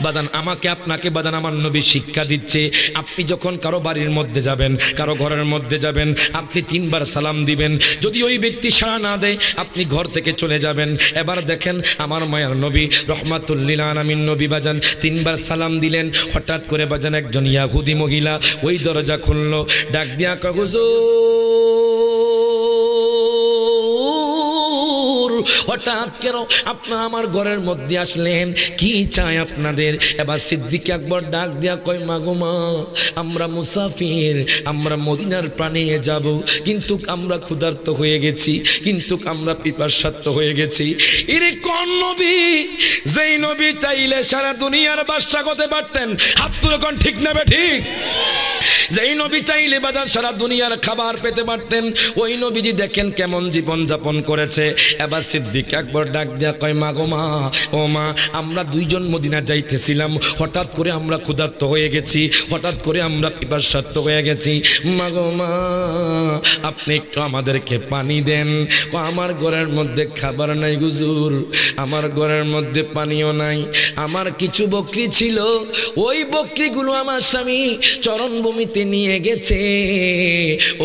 বাজান আমাকে আপনাকে বাজান আমার নবী শিক্ষা দিচ্ছে, আপনি যখন কারো বাড়ির মধ্যে যাবেন, কারো ঘরের মধ্যে যাবেন, আপনি 3 বার সালাম দিবেন। যদি ওই ব্যক্তি সাড়া না দেয় আপনি ঘর থেকে চলে যাবেন। এবার দেখেন আমার মায়ার নবী রহমাতুল লিল আলামিন নবী বাজান 3 বার সালাম দিলেন। হঠাৎ করে বাজান একজন ইয়াহুদি মহিলা ওই দরজা খুললো, ডাক দিয়া কয়, হঠাৎ কেন আপনারা আমার ঘরের মধ্যে আসলেন, কি চাই আপনাদের? এবার সিদ্দিক আকবর ডাক দিয়া কয়, মাগো মা, আমরা মুসাফির, আমরা মদিনার প্রাণে যাব, কিন্তু আমরা ক্ষুধার্ত হয়ে গেছি, কিন্তু আমরা পিপাসার্ত হয়ে গেছি। এরে কোন নবী, যেই নবী চাইলে সারা দুনিয়ার বাদশা হতে পারতেন? হাত তুলে কোন ঠিক নেবে ঠিক? যেই নবী চাইলে বাজার সারা দুনিয়ার খাবার পেতে পারতেন, ওই নবীজি দেখেন কেমন জীবন যাপন করেছে। এবার সিদ্দিক আকবর ডাক দিয়া কয়, মা গো মা, ও মা, আমরা 2 জন মদিনা যাইতেছিলাম, হঠাৎ করে আমরা ক্ষুধার্ত হয়ে গেছি, হঠাৎ করে আমরা পিপাসার্ত হয়ে গেছি। মা গো মা, আপনি একটু আমাদেরকে পানি দেন। আমার ঘরের মধ্যে খাবার নাই হুজুর, আমার ঘরের মধ্যে পানিও নাই। আমার কিছু বকরি ছিল, ওই বকরিগুলো আমার স্বামী চরণভূমিতে নিয়ে গেছে।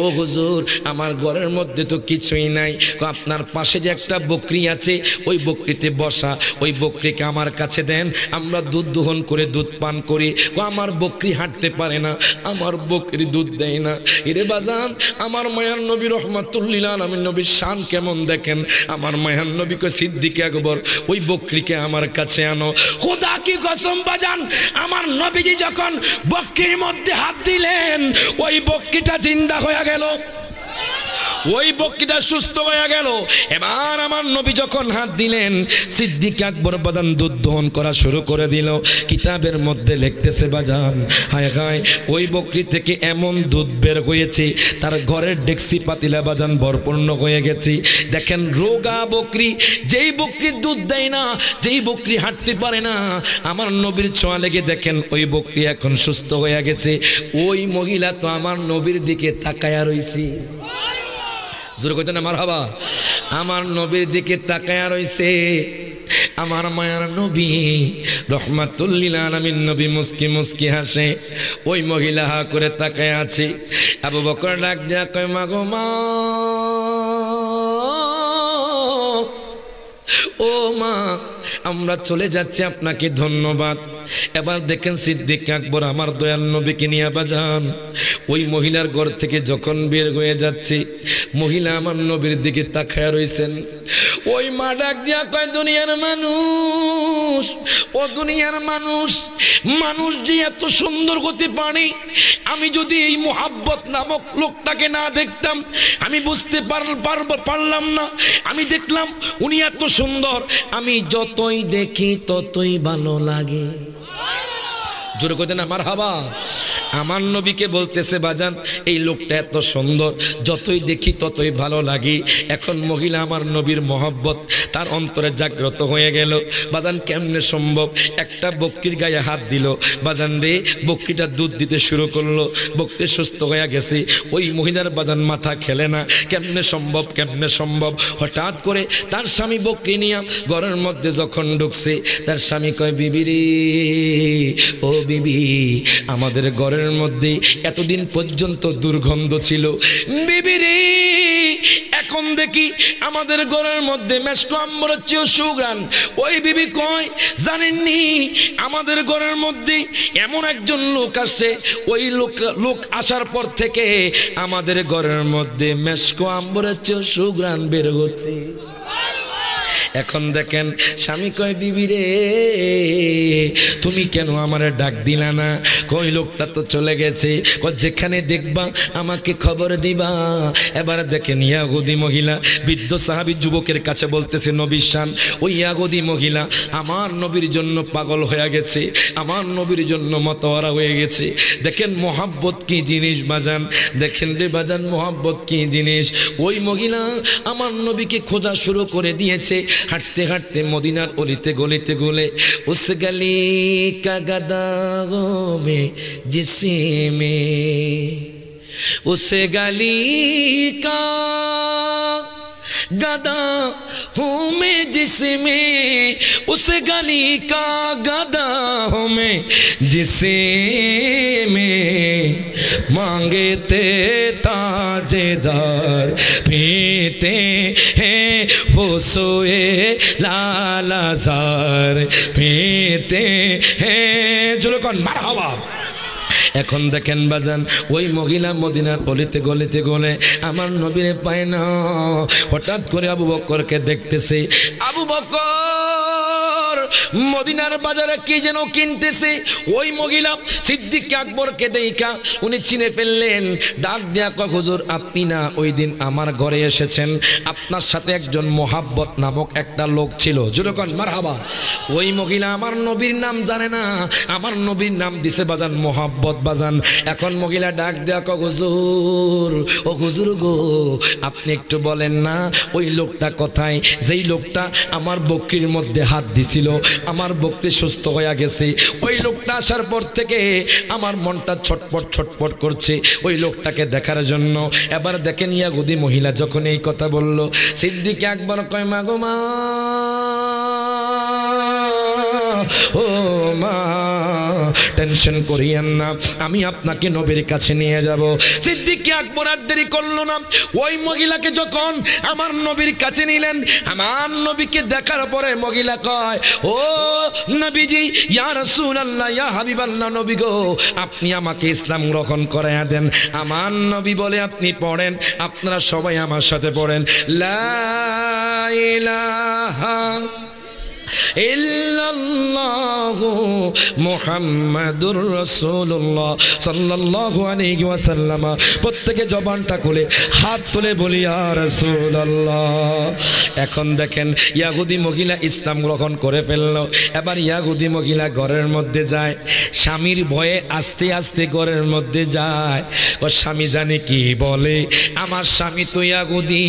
ও হুজুর, আমার ঘরের মধ্যে তো কিছুই নাই। আপনার পাশে যে একটা বকরি আছে, ওই বকরিতে বসা, ওই বকরিকে আমার কাছে দেন, আমরা দুধ দোহন করে দুধ পান করি। আমার বকরি হাঁটতে পারে না, আমার বকরি দুধ দেয় না। এরে বাজান, আমার মায়ার নবী রহমাতুল লিল আলামিন নবীর শান কেমন দেখেন। আমার মায়ার নবীকে সিদ্দিক আকবর ওই বকরিকে আমার কাছে আনো। খোদা কি কসম বাজান, আমার নবীজি যখন বকরির মধ্যে হাত দিলেন ওই বকরিটা জিন্দা হয়ে গেল, ওই বকরিটা সুস্থ হয়ে গেল। এবার আমার নবী যখন হাত দিলেন, সিদ্দিক আকবর বাজান দুধ দহন করা শুরু করে দিল। কিতাবের মধ্যে লিখতেছে বাজান, হায় হায়, ওই বকরি থেকে এমন দুধ বের হয়েছে তার ঘরের ডেক্সি পাতিলা বাজান ভরপূর্ণ হয়ে গেছে। দেখেন রোগা বকরি, যেই বকরি দুধ দেয় না, যেই বকরি হাঁটতে পারে না, আমার নবীর ছোঁয়া লেগে দেখেন ওই বকরি এখন সুস্থ হয়ে গেছে। ওই মহিলা তো আমার নবীর দিকে তাকায়া রইছে, জোরে কইতে না মারহাবা। আমার নবীর দিকে তাকায়া রইছে। আমার মায়ার নবী রহমাতুল লিল আলামিন নবী মুস্কি মুস্কি হাসে। ওই মহিলা হা করে তাকায়া আছে। আবু বকর ডাক দিয়া কয়, মা গো মা, ও মা, আমরা চলে যাচ্ছি, আপনাকে ধন্যবাদ। এবার দেখেন সিদ্দিক আকবর আমার দয়াল নবীকে নিয়ে বাজান ওই মহিলার ঘর থেকে যখন বের হয়ে যাচ্ছে, মহিলা আমার নবীর দিকে তাকায়া রইছেন। ওই মা ডাক দিয়া কয়, দুনিয়ার মানুষ, ও দুনিয়ার মানুষ, মানুষ যে এত সুন্দর হতে পারে, আমি যদি এই মুহাব্বত নামক লোকটাকে না দেখতাম আমি বুঝতে পারলাম না। আমি দেখলাম উনি এত সুন্দর, আমি যতই দেখি ততই ভালো লাগে। জোরে কইতে না মারহাবা। আমার নবীকে বলতেছে বাজান এই লোকটা এত সুন্দর, যতই দেখি ততই ভালো লাগে। এখন মহিলা আমার নবীর মহব্বত তার অন্তরে জাগ্রত হয়ে গেল। বাজান কেমনে সম্ভব? একটা বকরির গায়ে হাত দিল, বাজান রে বকরিটা দুধ দিতে শুরু করলো, বকরি সুস্থ হয়ে গেছে। ওই মহিলার বাজান মাথা খেলে না, কেমনে সম্ভব, কেমনে সম্ভব? হঠাৎ করে তার স্বামী বকরি নিয়ে ঘরের মধ্যে যখন ঢুকছে, তার স্বামী কয় বিবি রে, ও বিবি, আমাদের ঘরের মধ্যে এতদিন পর্যন্ত দুর্গন্ধ ছিল, বিবি রে এখন দেখি আমাদের ঘরের মধ্যে মেশকো আম্বরের চেয়েও সুঘ্রাণ। ওই বিবি কয় জানেননি আমাদের ঘরের মধ্যে এমন একজন লোক আসছে, ওই লোক আসার পর থেকে আমাদের ঘরের মধ্যে মেশকো আম্বরের চেয়েও সুঘ্রাণ বের হচ্ছে। এখন দেখেন স্বামী কয় বিবি রে তুমি কেন আমারে ডাক দিলা না? কই লোকটা তো চলে গেছে, যেখানে দেখবা আমাকে খবর দিবা। এবার দেখেন ইয়াহুদি মহিলা বৃদ্ধ সাহাবী যুবকের কাছে বলতেছে নবীর শান, ওই ইয়াহুদি মহিলা আমার নবীর জন্য পাগল হয়ে গেছে, আমার নবীর জন্য মতওয়ারা হয়ে গেছে। দেখেন মোহাব্বত কি জিনিস বাজান, দেখেন রে বাজান মোহাব্বত কি জিনিস। ওই মহিলা আমার নবীকে খোঁজা শুরু করে দিয়েছে। হাঁটতে হাঁটতে মদিনার অলিতে গলিতে গলে উস গলি কা গদা মে জিসমে, उस गली का गदा हूँ मैं जिसमें, उस गली का गदा हूँ मैं जिसमें, मांगे ते ताजेदार पीते हैं वो सोए लालाजार पीते हैं। चलो कौन मारहाबा। এখন দেখেন বাজান ওই মহিলা মদিনার অলিতে গলিতে গলে আমার নবীরে পায় না। হঠাৎ করে আবু বকরকে দেখতেছে, আবু বকর মদিনার বাজারে কি যেন কিনতেছে। ওই মহিলা সিদ্দিক আকবরকে দেখা উনি চিনে ফেললেন, ডাক দেয়া কয় হুজুর আপনি না ওই দিন আমার ঘরে এসেছেন, আপনার সাথে একজন মোহাব্বত নামক একটা লোক ছিল। যেরকম মারহাবা। ওই মহিলা আমার নবীর নাম জানে না, আমার নবীর নাম দিছে বাজান মোহাব্বত বাজান। এখন মহিলা ডাক দেয়া কয় হুজুর, ও হুজুর গো আপনি একটু বলেন না ওই লোকটা কোথায়, যেই লোকটা আমার বকরির মধ্যে হাত দিছিল, আমার বকরি সুস্থ হয়ে গেছে। ওই লোকটা আসার পর থেকে আমার মনটা ছটপট ছটপট করছে ওই লোকটাকে দেখার জন্য। এবার দেখেন ইয়াহুদি মহিলা যখন এই কথা বলল, সিদ্দিক আকবর কয় মা গো মা, ও মা টেনশন করিয়েন না, আমি আপনাকে নবীর কাছে নিয়ে যাব। সিদ্দিক আকবর আর দেরি করলো না, ওই মহিলাকে যখন আমার নবীর কাছে নিলেন, আমার নবীকে দেখার পরে মহিলা কয় ও নবীজি, ইয়া রাসূলুল্লাহ, ইয়া হাবিবাল্লাহ, নবী গো আপনি আমাকে ইসলাম গ্রহণ করায়া দেন। আমার নবী বলে আপনি পড়েন, আপনারা সবাই আমার সাথে পড়েন, লা ইলাহা ইল্লাল্লাহু মুহাম্মাদুর রাসূলুল্লাহ সাল্লাল্লাহু আলাইহি ওয়াসাল্লাম। প্রত্যেকে জবানটা খুলে হাত তুলে বলি ইয়া রাসূলুল্লাহ। এখন দেখেন ইয়াহুদি মহিলা ইসলাম গ্রহণ করে ফেলল। এবার ইয়াহুদি মহিলা ঘরের মধ্যে যায়, স্বামীর ভয়ে আস্তে আস্তে ঘরের মধ্যে যায়। ও স্বামী জানে কি বলে, আমার স্বামী তো ইয়াহুদি,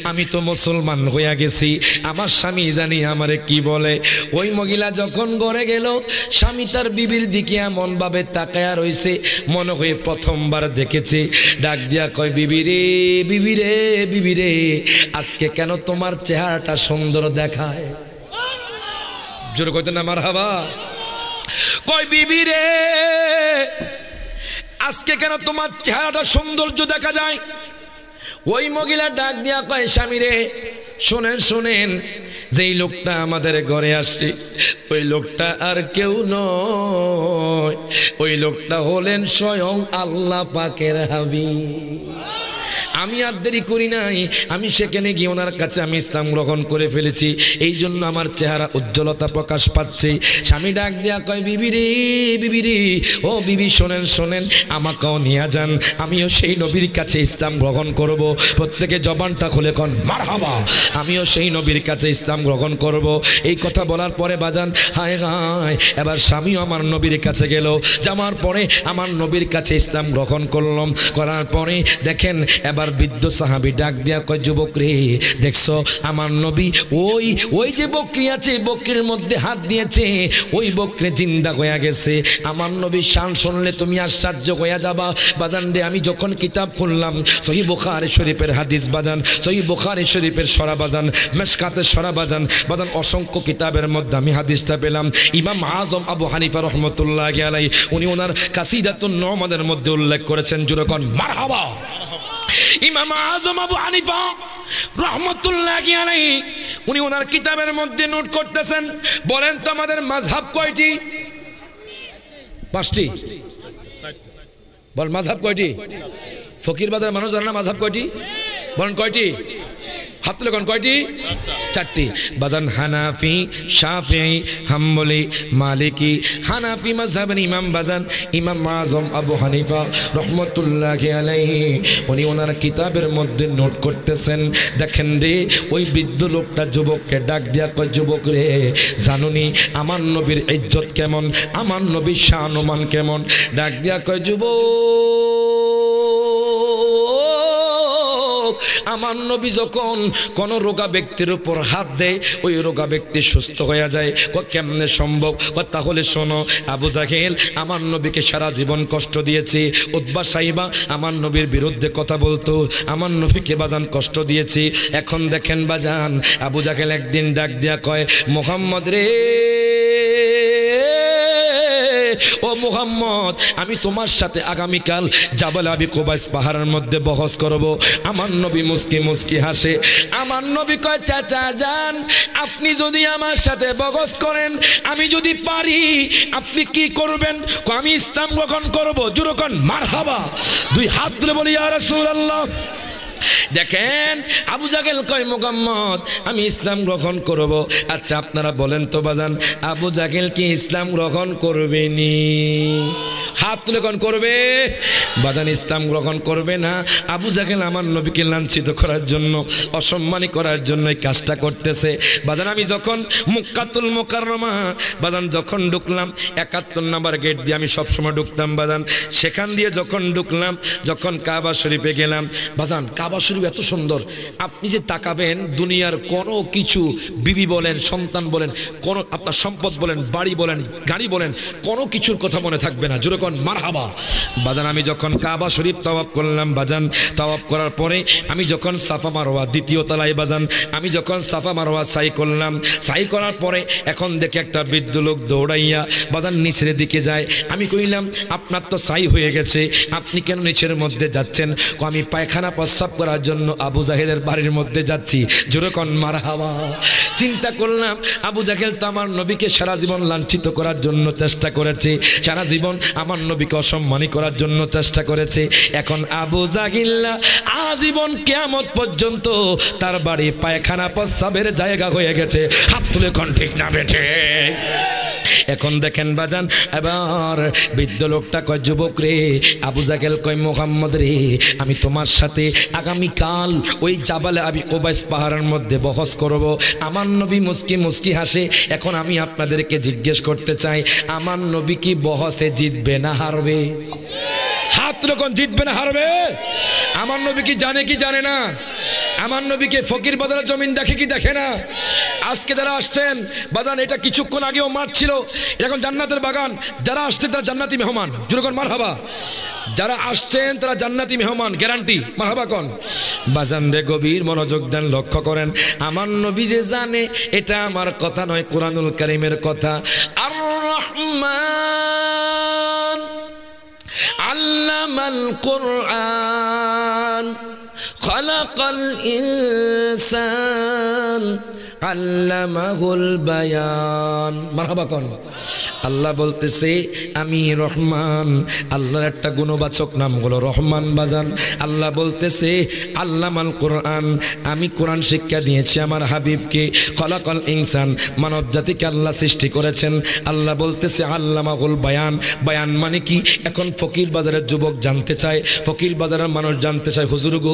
আমি তো মুসলমান হয়ে গেছি, আমার স্বামী জানি আমারে কি বলে। ওই মহিলা যখন ঘরে গেল, স্বামী তার বিবির দিকে এমন ভাবে তাকায়া রইছে মনে হয়ে প্রথমবার দেখেছে। ডাক দিয়া কয় বিবি রে, বিবি রে, বিবি রে, আজকে কেন তোমার চেহারাটা সুন্দর দেখায়? জোর কইতে না মারহাবা। কয় বিবি রে, আজকে কেন তোমার চেহারাটা সৌন্দর্য দেখা যায়? ওই মহিলা ডাক দিয়া কয় স্বামী রে, শোনেন শোনেন, যেই লোকটা আমাদের ঘরে আসছে ওই লোকটা আর কেউ নয়, ওই লোকটা হলেন স্বয়ং আল্লাহ পাকের হাবিব। আমি আর দেরি করি নাই, আমি সেখানে গিয়ে ওনার কাছে আমি ইসলাম গ্রহণ করে ফেলেছি, এই জন্য আমার চেহারা উজ্জ্বলতা প্রকাশ পাচ্ছে। স্বামী ডাক দিয়া কয়, বিবি রে, বিবি রে, ও বিবি শোনেন শোনেন, আমাকেও নিয়ে যান, আমিও সেই নবীর কাছে ইসলাম গ্রহণ করব। প্রত্যেকে জবানটা খুলে কোন মারহাবা, আমিও সেই নবীর কাছে ইসলাম গ্রহণ করব। এই কথা বলার পরে বাজান হায় হায়, এবার স্বামীও আমার নবীর কাছে গেল, যাওয়ার পরে আমার নবীর কাছে ইসলাম গ্রহণ করলাম। করার পরে দেখেন এবার বৃদ্ধ সাহাবী ডাক দিয়া কয়, যুবক রে, দেখছো আমার নবী ওই ওই যে বকরি আছে, বকরির মধ্যে হাত দিয়েছে, ওই বকরি জিন্দা হয়ে গেছে। আমার নবীর শান শুনলে তুমি আশ্চর্য হয়ে যাবা বাজান রে। আমি যখন কিতাব খুললাম, সহিহ বুখারী শরীফের হাদিস বাজান, সহিহ বুখারী শরীফের সরা বাজান, মিশকাতের সরা বাজান, বাজান অসংখ্য কিতাবের মধ্যে আমি হাদিসটা পেলাম। ইমাম আজম আবু হানিফা রহমতুল্লাহি আলাইহি উনি ওনার কাসিদাতুন নুমানের মধ্যে উল্লেখ করেছেন, জোরে কোন মারহাবা। ইমাম আজম আবু হানিফা রহমতুল্লাহি আলাইহি উনি ওনার কিতাবের মধ্যে নোট করতেছেন, বলেন তো আমাদের মাযহাব কয়টি? 5টি। বল মাযহাব কয়টি? ফকির বাজারের মানুষ জানে না মাযহাব কয়টি? বলেন কয়টি? হাত তুলে কোন কয়টি? 4টি। বাজান হানাফি, শাফিঈ, হাম্বলি, মালিকি। হানাফি মাযহাবের ইমাম বাজান ইমাম আযম আবু হানিফা রহমতুল্লাহি আলাইহি উনি ওনার কিতাবের মধ্যে নোট করতেছেন। দেখেন রে, ওই বৃদ্ধ লোকটা যুবককে ডাক দিয়া কয়, যুবক রে, জানুনি আমার নবীর ইজ্জত কেমন, আমার নবীর শান-মান কেমন? ডাক দিয়া কয়, যুবক, আমার নবী যখন কোন রোগা ব্যক্তির উপর হাত দেয়, ওই রোগা ব্যক্তি সুস্থ হয়ে যায়। কেমনে সম্ভব? তাহলে শোনো, আবু জাহেল আমার নবীকে সারা জীবন কষ্ট দিয়েছে, উতবা সাইবা আমার নবীর বিরুদ্ধে কথা বলতো, আমার নবীকে বাজান কষ্ট দিয়েছে। এখন দেখেন বাজান, আবু জাহেল একদিন ডাক দিয়া কয়, মুহাম্মদ রে, ও মুহাম্মদ, আমি তোমার সাথে আগামীকাল জাবাল আবি কুবাইস পাহাড়ের মধ্যে বহস করব। আমার নবী মুস্কি মুস্কি হাসে। আমার নবী কয়, চাচা যান, আপনি যদি আমার সাথে বহস করেন, আমি যদি পারি, আপনি কি করবেন? আমি ইসলাম গ্রহণ করব। জোরে কোন মারহাবা। 2 হাত তুলে বলি ইয়া রাসূলুল্লাহ। দেখেন আবু জাহেল কয়, মুহাম্মদ আমি ইসলাম গ্রহণ করব। আচ্ছা আপনারা বলেন তো বাজান, আবু জাহেল কি ইসলাম গ্রহণ করবে নি? হাত তুলে কোন করবে? বাজান ইসলাম গ্রহণ করবে না। আবু জাহেল আমার নবীকে লাঞ্ছিত করার জন্য, অসম্মানী করার জন্য এই কাজটা করতেছে। বাজান আমি যখন মক্কাতুল মুকাররমা বাজান যখন ঢুকলাম, 71 নম্বর গেট দিয়ে আমি সবসময় ঢুকতাম বাজান, সেখান দিয়ে যখন ঢুকলাম, যখন কাবা শরীফে গেলাম বাজান, কাবা শরীফ এত সুন্দর, আপনি যে তাকাবেন দুনিয়ার কোনো কিছু, বিবি বলেন, সন্তান বলেন, কোন আপনার সম্পদ বলেন, বাড়ি বলেন, গাড়ি বলেন, কোনো কিছুর কথা মনে থাকবে না। জোরে কোন মারহাবা। বাজান আমি যখন কাবা শরীফ তাওয়াফ করলাম বাজান, তাওয়াফ করার পরে আমি যখন সাফা মারওয়া দ্বিতীয় তলায় বাজান, আমি যখন সাফা মারওয়া সাই করলাম, সাই করার পরে এখন দেখে একটা বৃদ্ধ লোক দৌড়াইয়া বাজান নিচের দিকে যায়। আমি কইলাম, আপনার তো সাই হয়ে গেছে, আপনি কেন নিচের মধ্যে যাচ্ছেন? আমি পায়খানা প্রস্রাব করার জন্য আবু জাহেলের বাড়ির মধ্যে যাচ্ছি। জোরে কোন মারহাবা। চিন্তা করলাম, আবু জাহেল তো আমার নবীকে সারা জীবন লাঞ্ছিত করার জন্য চেষ্টা করেছে, সারা জীবন আমার নবীকে অসম্মানী করার জন্য চেষ্টা করেছে। এখন আবু জাহেল আজীবন কিয়ামত পর্যন্ত তার বাড়ি পায়খানা প্রস্রাবের জায়গা হয়ে গেছে। হাত তুলে কোন ঠিক না বেঠে? এখন দেখেন বাজান, এবার বৃদ্ধ লোকটা কয়, যুবক রে, আবু জাহেল কয়, মুহাম্মদ রে, আমি তোমার সাথে আগামীকাল ওই জাবালে আবি কুবাইস পাহাড়ের মধ্যে বহস করব। আমার নবী মুস্কি মুস্কি হাসে। এখন আমি আপনাদেরকে জিজ্ঞেস করতে চাই, আমার নবী কি বহসে জিতবে না হারবে? হাত যখন জিতবে না হারবে? আমার নবী কি জানে কি জানে না? আমার নবীকে ফকির বাজারের জমিন দেখে কি দেখে না? আজকে যারা আসছেন বাজান, এটা কিছুক্ষণ আগেও মাঠ ছিল, এখন জান্নাতের বাগান। যারা আসছেন তারা জান্নাতি মেহমান। জোরে মারহাবা। যারা আসছেন তারা জান্নাতি মেহমান, গ্যারান্টি। মারহাবা কোন বাজান রে, গভীর মনোযোগ দেন, লক্ষ্য করেন। আমার নবী যে জানে, এটা আমার কথা নয়, কুরআনুল কারীমের কথা। আর রহমান আল্লামাল কুরআন খালাকাল ইনসান আল্লামাহুল বায়ান। মারহাবা কোন আল্লাহ বলতেছে আমি রহমান, আল্লাহর একটা গুণবাচক নাম হলো রহমান বাজান। আল্লাহ বলতেছে আল্লামাল কোরআন, আমি কোরআন শিক্ষা দিয়েছি আমার হাবিবকে। খলাকাল ইনসান, মানব জাতিকে আল্লাহ সৃষ্টি করেছেন। আল্লাহ বলতেছে আল্লামাহুল বায়ান, বায়ান মানে কি? এখন ফকির বাজারের যুবক জানতে চায়, ফকির বাজারের মানুষ জানতে চায় হুজুর গো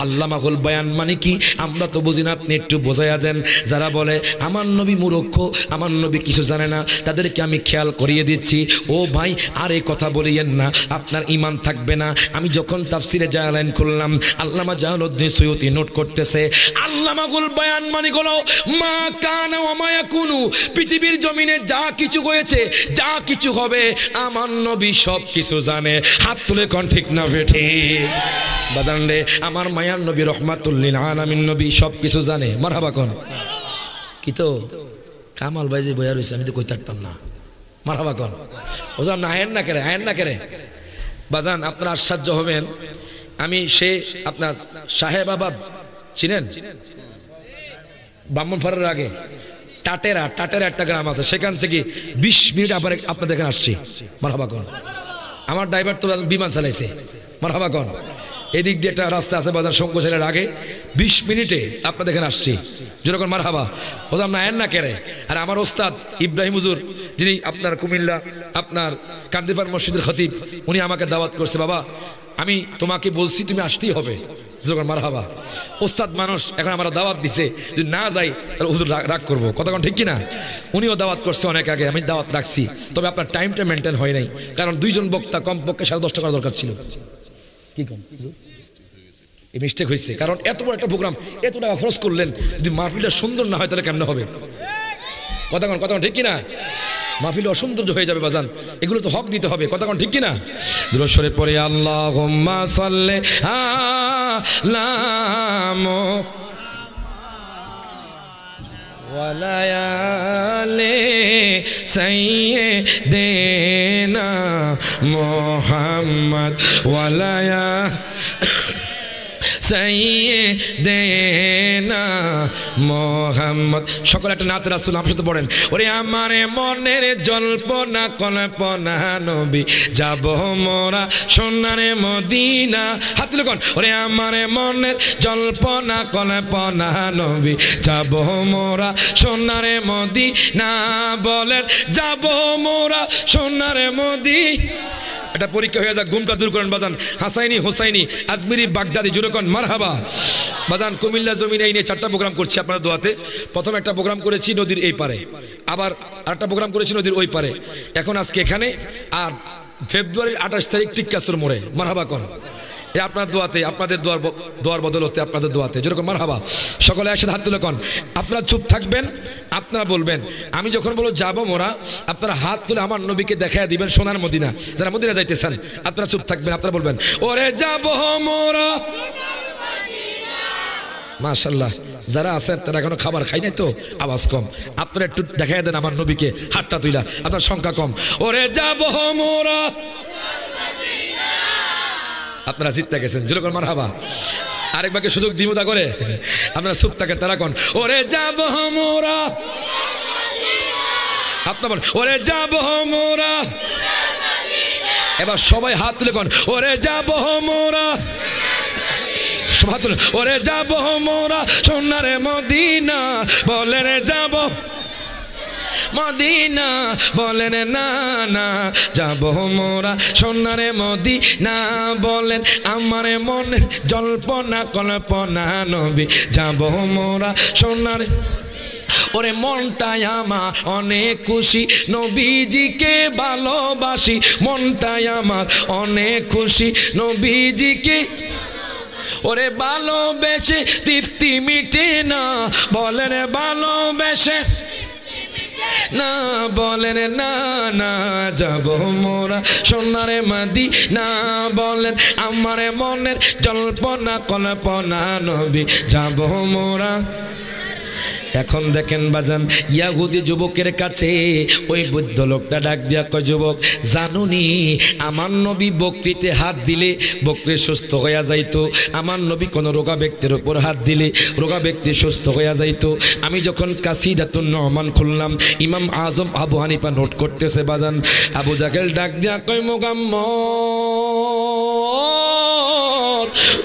আল্লামাহুল বায়ান মানে কি? আমরা তো বুঝি না, আপনি একটু বোঝাইয়া দেন। যারা বলে আমার নবী মূর্খ, আমার নবী কিছু জানে না, তাদেরকে আমি খেয়াল করিয়ে দিচ্ছি, ও ভাই আর এই কথা বলিয়েন না, আপনার ঈমান থাকবে না। আমি যখন তাফসিরে জালালাইন খুললাম, আল্লামা জালালউদ্দিন সুয়ুতী নোট করতেছে আল্লামাহুল বায়ান মানে হলো মা কানা ওয়া মা ইয়াকুনু, পৃথিবীর জমিনে যা কিছু হয়েছে, যা কিছু হবে, আমার নবী সব কিছু জানে। হাত তুলে কোন ঠিক না বেঠি বাজান রে, আমার মায়ার নবী রহমাতুল লিল আলামিন নবী সব কিছু জানে। মারহাবা কোন কি তো কামাল ভাই যে বইয়া রয়েছে, আমি তো কই থাকতাম না। মারহাবা কোন ওজান না, আয়েন না করে, আয়েন না করে বাজান। আপনারা আশ্চর্য হবেন, আমি সে আপনার সাহেবাবাদ চিনেন? ব্রাহ্মণপাড়ার আগে টাটেরা একটা গ্রাম আছে, সেখান থেকে 20 মিনিট আবার আপনাদের এখানে আসছি। মারহাবা কোন। আমার ড্রাইভার তো বিমান চালাইছে। মারহাবা কোন। এদিক দিয়ে একটা রাস্তা আছে বাজার শঙ্করশালের আগে, 20 মিনিটে আপনাদের এখানে আসছি। যেরকম মারহাবা ওজাম না, আয়েন না কেরে। আর আমার ওস্তাদ ইব্রাহিম হুজুর, যিনি আপনার কুমিল্লা আপনার কান্দিপাড় মসজিদের খতিব, উনি আমাকে দাওয়াত করছে, বাবা আমি তোমাকে বলছি তুমি আসতেই হবে। যেরকম মারহাবা ওস্তাদ মানুষ, এখন আমরা দাওয়াত দিছে, যদি না যাই তাহলে হুজুর রাগ করবো, কতক্ষণ ঠিক কিনা? উনিও দাওয়াত করছে অনেক আগে, আমি দাওয়াত রাখছি, তবে আপনার টাইমটা মেনটেন হয় নাই, কারণ 2 জন বক্তা কমপক্ষে 10:30 করা দরকার ছিল। কি কম এই মিস্টেক হয়েছে, কারণ এত বড় একটা প্রোগ্রাম, এত টাকা খরচ করলেন, যদি মাহফিলটা সুন্দর না হয় তাহলে কেমন হবে? কতক্ষণ ঠিক কিনা? মাহফিল অসৌন্দর্য হয়ে যাবে বাজান, এগুলো তো হক দিতে হবে। কতক্ষণ ঠিক কিনা? দুরূদ শরীফ পড়ে আল্লাহুম্মা সাল্লি আলা ওয়ালা আলি সাইয়্যিদিনা মুহাম্মদ ওয়ালা সাইয়্যিদিনা মুহাম্মদ। সকলে একটা নাত রাসূল আমার সাথে পড়েন। ওরে আমার মনের জল্পনা কল্পনা নবী, যাব মোরা সোনার মদিনা। হাত তুলে কোন। ওরে আমার মনের জল্পনা কল্পনা নবী, যাব মোরা সোনার মদিনা। বলেন যাব মোরা সোনার মদিনা। এটা পরীক্ষা হয়ে যাক, ঘুমটা দূর করেন বাজান। হাসাইনি হোসাইনি আজমিরি বাগদাদি জুরকন মারহাবা বাজান। কুমিল্লা জমিনে এই নিয়ে 4টা প্রোগ্রাম করছি আপনার দোয়াতে। প্রথম একটা প্রোগ্রাম করেছি নদীর এই পারে, আবার আরেকটা প্রোগ্রাম করেছি নদীর ওই পারে, এখন আজকে এখানে, আর ফেব্রুয়ারির 28 তারিখ টিক্কাসুর মোড়ে। মারহাবা কোন। আপনার দোয়াতে, আপনাদের দোয়ার বদলতে, আপনাদের দোয়াতে যেরকম মারহাবা। সকলে একসাথে হাত তুলে কোন। আপনারা চুপ থাকবেন, আপনারা বলবেন, আমি যখন বলবো যাবো মোরা, আপনারা হাত তুলে আমার নবীকে দেখায় দিবেন সোনার মদিনা। যারা মদিনা যাইতেছেন আপনারা চুপ থাকবেন, আপনারা বলবেন ওরে যাবো মোরা। মাশাআল্লাহ, যারা আছেন তারা এখনো খাবার খাই নাই তো আওয়াজ কম, আপনারা একটু দেখায় দেন আমার নবীকে হাতটা তুইলা, আপনার সংখ্যা কম। ওরে যাবো মোরা, আপনারা জিততে গেছেন যেরকম মারহাবা। আরেকবারকে সুযোগ দিমুদা করে আপনারা চুপ থাকেন, তারা কোন ওরে যাব মোরা। আপনার বল ওরে যাব মোরা। এবার সবাই হাত তুলে কোন ওরে যাব মোরা। সব হাত তুলে ওরে যাব মোরা সোনার মদিনা। বলেন যাব মদিনা, বলেন না না যাব মোরা সোনারে মদিনা। বলেন আমার মনে জল্পনা কল্পনা নবী, যাব মোরা সোনারে। ওরে মনটাই আমার অনেক খুশি, নবীজিকে ভালোবাসি। মনটাই আমার অনেক খুশি, নবীজিকে ওরে ভালোবেসে তৃপ্তি মিটে না। বলেন ভালোবেসে না, বলেন না না যাব মোরা সোনারে মদিনা। বলেন আমার মনের জল্পনা কল্পনা নবী, যাব মোরা। এখন দেখেন বাজান, ইয়াহুদি যুবকের কাছে ওই বৃদ্ধ লোকটা ডাক দিয়া কয়, যুবক জানুনি আমার নবী বকরিতে হাত দিলে বকরি সুস্থ হইয়া যাইতো, আমার নবী কোন রোগা ব্যক্তির উপর হাত দিলে রোগা ব্যক্তি সুস্থ হইয়া যাইতো। আমি যখন কাসিদাতুন নুমান খুললাম, ইমাম আজম আবু হানিফা নোট করতেছে বাজান। আবু জাহেল ডাক দিয়া কয়,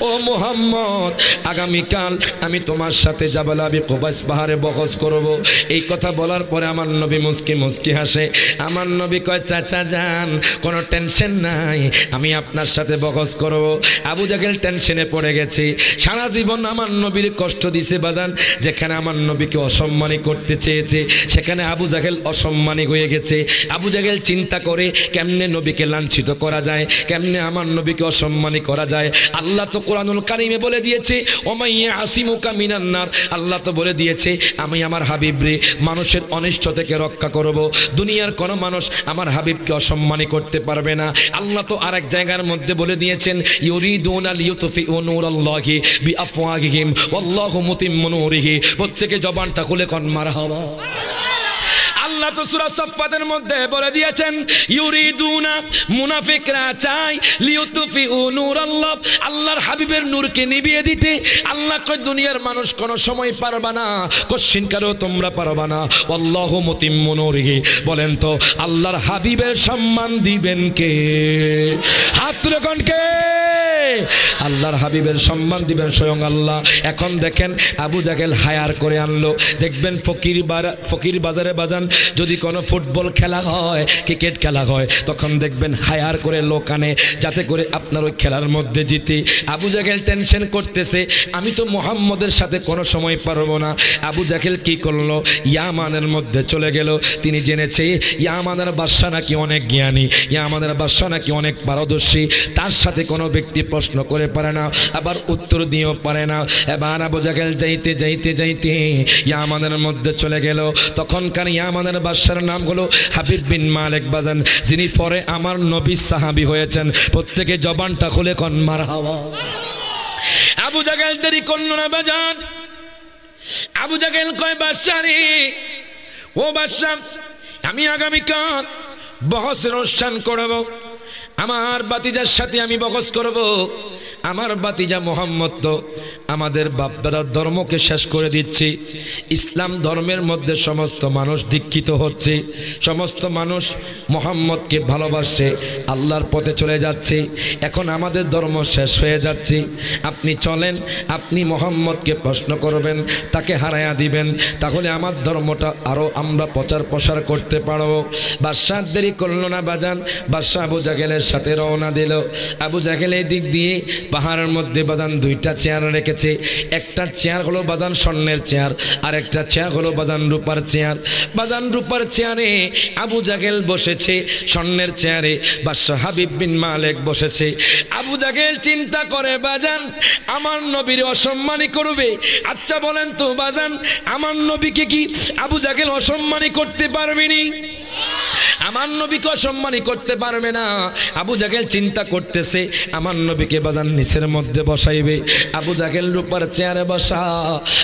ও মুহাম্মদ, আগামীকাল আমি তোমার সাথে জাবাল আবি কুবাইস পাহাড়ে বকস করব। এই কথা বলার পরে আমার নবী মুস্কি মুস্কি হাসে। আমার নবী কয়, চাচা যান, কোনো টেনশন নাই, আমি আপনার সাথে বকস করব। আবু জাহেল টেনশনে পড়ে গেছে। সারা জীবন আমার নবীর কষ্ট দিছে বাজান। যেখানে আমার নবীকে অসম্মানী করতে চেয়েছে সেখানে আবু জাহেল অসম্মানী হয়ে গেছে। আবু জাহেল চিন্তা করে কেমনে নবীকে লাঞ্ছিত করা যায়, কেমনে আমার নবীকে অসম্মানী করা যায়। আল্লাহ তো কোরআনুল কারিমে বলে দিয়েছে, ওমাইয়া আসিমুকা মিনান নার, আল্লাহ তো বলে দিয়েছে আমি আমার হাবিবরে মানুষের অনিষ্ট থেকে রক্ষা করব। দুনিয়ার কোনো মানুষ আমার হাবিবকে অসম্মানী করতে পারবে না। আল্লাহ তো আরেক জায়গার মধ্যে বলে দিয়েছেন, ইউরিদুনা লিইউতফিউ নূরাল্লাহি বিআফওয়াহিহিম ওয়াল্লাহু মুতিম্মু নূরিহি। প্রত্যেকে জবানটা খুলে কোন মারহাবা। আল্লাহ তো সূরা সাফফাতের মধ্যে বলে দিয়েছেন, ইউরিদুনা, মুনাফিকরা চায়, লিইউতফিউ নূরাল্লাহ, আল্লাহর হাবিবের নূরকে নিভিয়ে দিতে। আল্লাহ কয় দুনিয়ার মানুষ কোনো সময় পারবা না, কশিনকারও তোমরা পারবা না। আল্লাহু মুতিম্মু নূরিহি। বলেন তো আল্লাহর হাবিবের সম্মান দিবেন কে? হাত তুলে কোন কে? আল্লাহর হাবিবের সম্মান দিবেন স্বয়ং আল্লাহ। এখন দেখেন আবু জাহেল হায়ার করে আনলো। দেখবেন ফকির বাজারে বাজান যদি কোনো ফুটবল খেলা হয়, ক্রিকেট খেলা হয়, তখন দেখবেন হায়ার করে লোক আনে যাতে করে আপনার ওই খেলার মধ্যে জিতে। আবু জাহেল টেনশন করতেছে, আমি তো মুহাম্মদের সাথে কোনো সময় পারবো না। আবু জাহেল কি করলো, ইয়ামানের মধ্যে চলে গেল। তিনি জেনেছে ইয়ামানের বাদশা নাকি অনেক জ্ঞানী, ইয়ামানের বাদশা নাকি অনেক পারদর্শী, তার সাথে কোনো ব্যক্তি প্রশ্ন করে পারে না, আবার উত্তর দিয়েও পারে না। এবার আবু জাহেল যাইতে যাইতে যাইতে ইয়ামানের মধ্যে চলে গেল। তখনকার ইয়ামানের বাদশার নাম হলো হাবিব বিন মালিক বাজান, যিনি পরে আমার নবী সাহাবী হয়েছেন। প্রত্যেকে জবানটা খুলে কোন মারহাবা। আবু জাহেল দেরি করল না বাজান। আবু জাহেল কয়, বাদশা রে, ও বাদশা, আমি আগামীকাল বহসের অনুষ্ঠান করব। আমার বাতিজার সাথে আমি বকস করব। আমার বাতিজা মোহাম্মদ তো আমাদের বাপদাদার ধর্মকে শেষ করে দিচ্ছে। ইসলাম ধর্মের মধ্যে সমস্ত মানুষ দীক্ষিত হচ্ছে, সমস্ত মানুষ মোহাম্মদকে ভালোবাসছে, আল্লাহর পথে চলে যাচ্ছে। এখন আমাদের ধর্ম শেষ হয়ে যাচ্ছে। আপনি চলেন, আপনি মোহাম্মদকে প্রশ্ন করবেন, তাকে হারায়া দিবেন, তাহলে আমার ধর্মটা আরও আমরা প্রচার প্রসার করতে পারব। বাদশাহ দেরি করল না বাজান। বাদশাহ আবু জাহেলের সাথে রওনা দিল। আবু জাহেল এই দিক দিয়ে পাহাড়ের মধ্যে বাজান দুইটা চেয়ার রেখেছে। একটা চেয়ার হলো বাজান স্বর্ণের চেয়ার, আর একটা চেয়ার হলো বাজান রূপার চেয়ার। বাজান রূপার চেয়ারে আবু জাহেল বসেছে, স্বর্ণের চেয়ারে বাদশা হাবিব বিন মালিক বসেছে। আবু জাহেল চিন্তা করে বাজান আমার নবীর অসম্মানী করবে। আচ্ছা বলেন তো বাজান, আমার নবীকে কি আবু জাহেল অসম্মানী করতে পারবেনি? আমার নবীকে অসম্মানী করতে পারবে না। আবু জাহেল চিন্তা করতেছে আমার নবীকে বাজান নিচের মধ্যে বসাইবে। আবু জাহেল রূপার চেয়ারে বসা,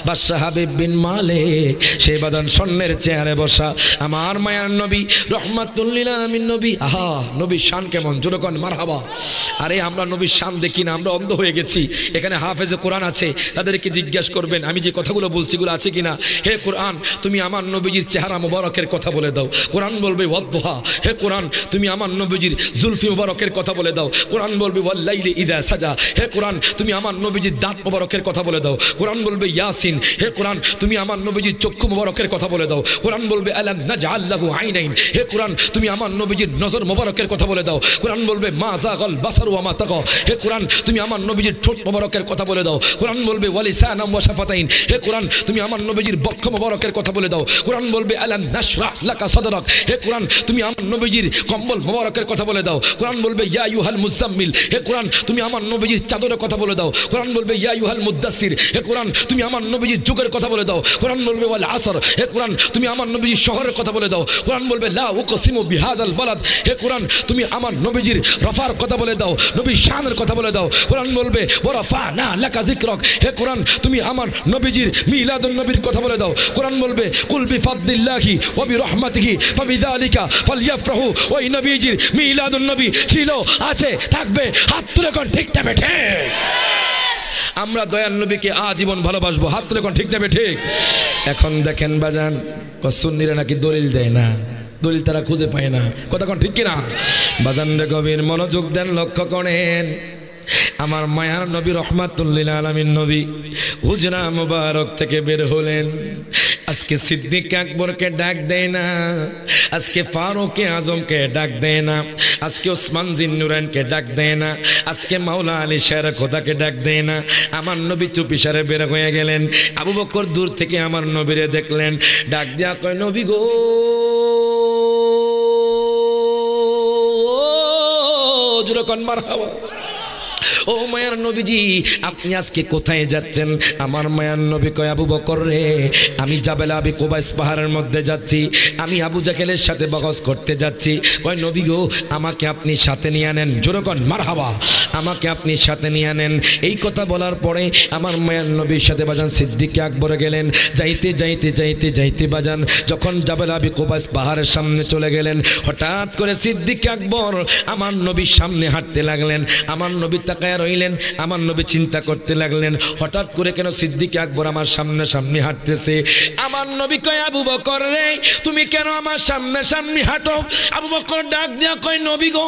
বাদশা হাবিব বিন মালিক সে বাজান স্বর্ণের চেয়ারে বসা। আমার মায়ার নবী রহমাতুল লিল আলামিন নবী, আহা নবীর শান কেমন, জোরে কোন মারহাবা। আরে আমরা নবীর শান দেখি না, আমরা অন্ধ হয়ে গেছি। এখানে হাফেজে কোরআন আছে, তাদেরকে জিজ্ঞাসা করবেন আমি যে কথাগুলো বলছি এগুলো আছে কিনা। হে কোরআন, তুমি আমার নবীজির চেহারা মুবারকের কথা বলে দাও। কোরআন বলবে ওয়াদ্দুহা। হে কোরআন, তুমি আমার নবীজির জুলফি মুবারকের কথা বলে দাও। কোরআন বলবে ওয়াল্লাইলি ইযা সাজা। হে কোরআন, তুমি আমার নবীজির দাঁত মুবারকের কথা বলে দাও। কোরআন বলবে ইয়াসিন। হে কোরআন, তুমি আমার নবীজির চক্ষু মুবারকের কথা বলে দাও। কোরআন বলবে আলাম নাজআল লাহু আইনাইন। হে কোরআন, তুমি আমার নবীজির নজর মুবারকের কথা বলে দাও। কোরআন বলবে মা যাগাল বাসারু ওয়া মা তাগা। হে কোরআন, তুমি আমার নবীজির ঠোঁট মুবারকের কথা বলে দাও। কোরআন বলবে ওয়ালিসানাম ওয়া শাফাতাইন। হে কোরআন, তুমি আমার নবীজির বক্ষ মুবারকের কথা বলে দাও। কোরআন বলবে আলাম নাশরাহ লাকা সাদরাক। হে কোরআন, তুমি তুমি আমার নবীজির কম্বল মোবারকের কথা বলে দাও। কোরআন বলবে ইয়া আইয়ুহাল মুজাম্মিল, হে কোরআন তুমি আমার নবীজির চাদরের কথা বলে দাও। কোরআন বলবে ইয়া আইয়ুহাল মুদ্দাসসির, হে কোরআন তুমি আমার নবীজির যুগের কথা বলে দাও। কোরআন বলবে ওয়াল আসর, হে কোরআন তুমি আমার নবীজির শহরের কথা বলে দাও। কোরআন বলবে লা উকসিমু বিহাদাল বালাদ, হে কোরআন তুমি আমার নবীজির রফার কথা বলে দাও, নবীর শানের কথা বলে দাও। কোরআন বলবে ওয়ারাফানা লাকা যিকরাক, হে কোরআন তুমি আমার নবীজির মিলাদুন নবীর কথা বলে দাও। কোরআন বলবে কুল বিফাদলিল্লাহি ওয়া বিরহমাতিহি ফাবিযালিকা ফালইফরাহু, ওই নবীজির মিলাদুন নবী ছিল, আছে, থাকবে। হাত তুলে কোন ঠিক না বেঠে? আমরা দয়াল নবীকে আজীবন ভালোবাসবো। হাত তুলে কোন ঠিক না বেঠে? এখন দেখেন বাজান সুন্নিরা নাকি দলিল দেয় না, দলিল তারা খুঁজে পায় না। কথা কোন ঠিক কিনা? বাজান রে গভীর মনোযোগ দেন, লক্ষ্য করেন। আমার মায়ার নবী রহমাতুল লিল আলামিন নবী হুজরা মুবারক থেকে বের হলেন। আজকে সিদ্দিক আকবরকে ডাক দেয় না, আজকে ফারুক আজমকে ডাক দেয় না, আজকে ওসমান জিন্নুরাইনকে ডাক দেয় না, আজকে মাওলা আলী শাহ খোদাকে ডাক দেয় না। আমার নবী চুপিসারে বের হয়ে গেলেন। আবু বকর দূর থেকে আমার নবীরে দেখলেন, ডাক দিয়া কয় নবী গো, যেরকম মারহাবা। ও মায়ার নবীজি আপনি আজকে কোথায় যাচ্ছেন? আমার মায়ার নবী কয় আবু বকর রে, আমি জাবেল আবি কুবাইস পাহাড়ের মধ্যে যাচ্ছি, আমি আবু জাহেলের সাথে বহস করতে যাচ্ছি। কয় নবী গো আমাকে আপনি সাথে নিয়ে আনেন। জোরকন মারহাবা, আমাকে আপনি সাথে নিয়ে আনেন। এই কথা বলার পরে আমার মায়ার নবীর সাথে বাজান সিদ্দিক আকবরে গেলেন। যাইতে যাইতে যাইতে যাইতে বাজান যখন জাবেল আবি কুবাইস পাহাড়ের সামনে চলে গেলেন, হঠাৎ করে সিদ্দিক আকবর আমার নবীর সামনে হাঁটতে লাগলেন। আমার নবী তাকায় রইলেন। আমার নবী চিন্তা করতে লাগলেন, হঠাৎ করে কেন সিদ্দিক আকবর আমার সামনে সামনে হাঁটতেছে? আমার নবী কয় আবু বকর রে, তুমি কেন আমার সামনে সামনে হাঁটো? আবু বকর ডাক দিয়া কয় নবী গো,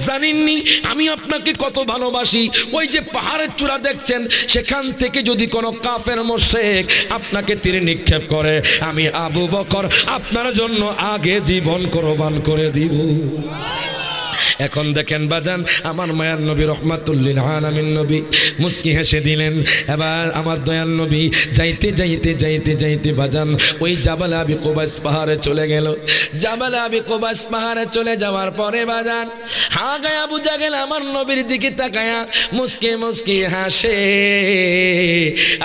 জানেননি আমি আপনাকে কত ভালোবাসি? ওই যে পাহাড়ের চূড়া দেখছেন, সেখান থেকে যদি কোনো কাফের মুশরিক আপনাকে তীর নিক্ষেপ করে, আমি আবু বকর আপনার জন্য আগে জীবন কোরবান করে দিব। এখন দেখেন বাজান আমার মায়ার নবী রহমাতুল লিল আলামিন নবী মুস্কি হেসে দিলেন। এবার আমার দয়াল নবী যাইতে যাইতে যাইতে যাইতে বাজান ওই জাবাল আবি কুবাইস পাহাড়ে চলে গেল। জাবাল আবি কুবাইস পাহাড়ে চলে যাওয়ার পরে বাজান হাগায় আবু জাহেল আমার নবীর দিকে তাকায়া মুস্কি মুস্কি হাসে।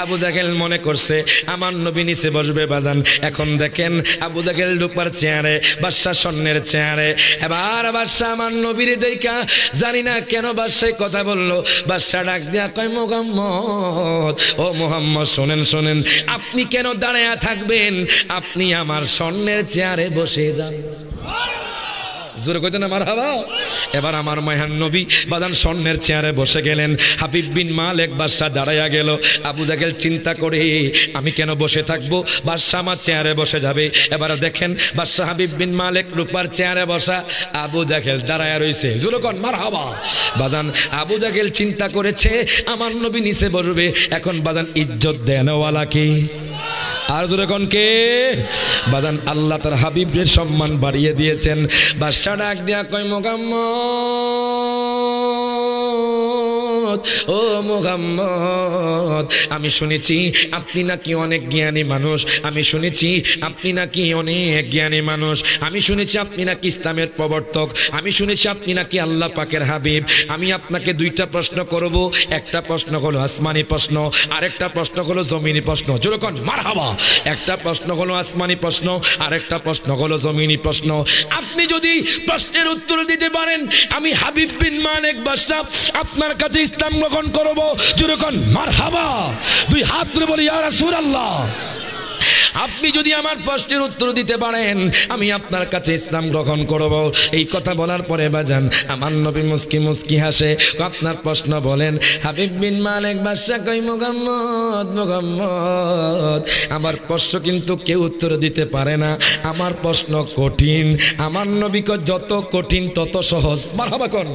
আবু জাহেল মনে করছে আমার নবী নিচে বসবে বাজান। এখন দেখেন আবু জাহেল ঢুকবার চেয়ারে, বাদশাহ স্বর্ণের চেয়ারে। এবার বাদশাহ আমার নবীর দেখা জানি না কেন বাদশাহ কথা বললো। বাদশাহ ডাক দিয়া কয় মুহাম্মদ, ও মুহাম্মদ শোনেন শোনেন, আপনি কেন দাঁড়ায়া থাকবেন? আপনি আমার স্বর্ণের চেয়ারে বসে যান। জোরে কইতে না মারহাবা। এবার আমার মায়ার নবী বাজান স্বর্ণের চেয়ারে বসে গেলেন। হাবিব বিন মালিক বাদশাহ দাঁড়াইয়া গেল। আবু জাহেল চিন্তা করে আমি কেন বসে থাকবো, বাদশাহ আমার চেয়ারে বসে যাবে। এবার দেখেন বাদশাহ হাবিব বিন মালিক রূপার চেয়ারে বসা, আবু জাহেল দাঁড়াইয়া রইছে। জোরে কোন মারহাবা। বাজান আবু জাহেল চিন্তা করেছে আমার নবী নিচে বসবে। এখন বাজান ইজ্জত দেনওয়ালা কি? আর জোরে কোন কে? বাজান আল্লাহ তার হাবিবের সম্মান বাড়িয়ে দিয়েছেন। বাদশা ডাক দিয়া কয় মুহাম্মদ, ও মুহাম্মদ, আমি শুনেছি আপনি নাকি অনেক জ্ঞানী মানুষ, আমি শুনেছি আপনি নাকি অনেক জ্ঞানী মানুষ, আমি শুনেছি আপনি নাকি ইসলামের প্রবর্তক, আমি শুনেছি আপনি নাকি আল্লাহ পাকের হাবিব। আমি আপনাকে দুইটা প্রশ্ন করব। একটা প্রশ্ন হলো আসমানি প্রশ্ন, আরেকটা প্রশ্ন হলো জমিনি প্রশ্ন। যেরকম মারহাবা। একটা প্রশ্ন হলো আসমানি প্রশ্ন, আরেকটা প্রশ্ন হলো জমিনি প্রশ্ন। আপনি যদি প্রশ্নের উত্তর দিতে পারেন, আমি হাবিব বিন মালিক বাদশা আপনার কাছে ইসলাম গ্রহণ করব। যেরকম মারহাবা। দুই হাত ধরে বলি ইয়া রাসূলুল্লাহ। আপনি যদি আমার প্রশ্নের উত্তর দিতে পারেন, আমি আপনার কাছে ইসলাম গ্রহণ করব। এই কথা বলার পরে বাজান আমার নবী মুস্কি মুস্কি হাসে। আপনার প্রশ্ন বলেন। হাবিব বিন মালিক বাদশা কই মুহাম্মদ, মুহাম্মদ, আমার প্রশ্ন কিন্তু কেউ উত্তর দিতে পারে না, আমার প্রশ্ন কঠিন। আমার নবীকে যত কঠিন তত সহজ। মারহাবা কোন।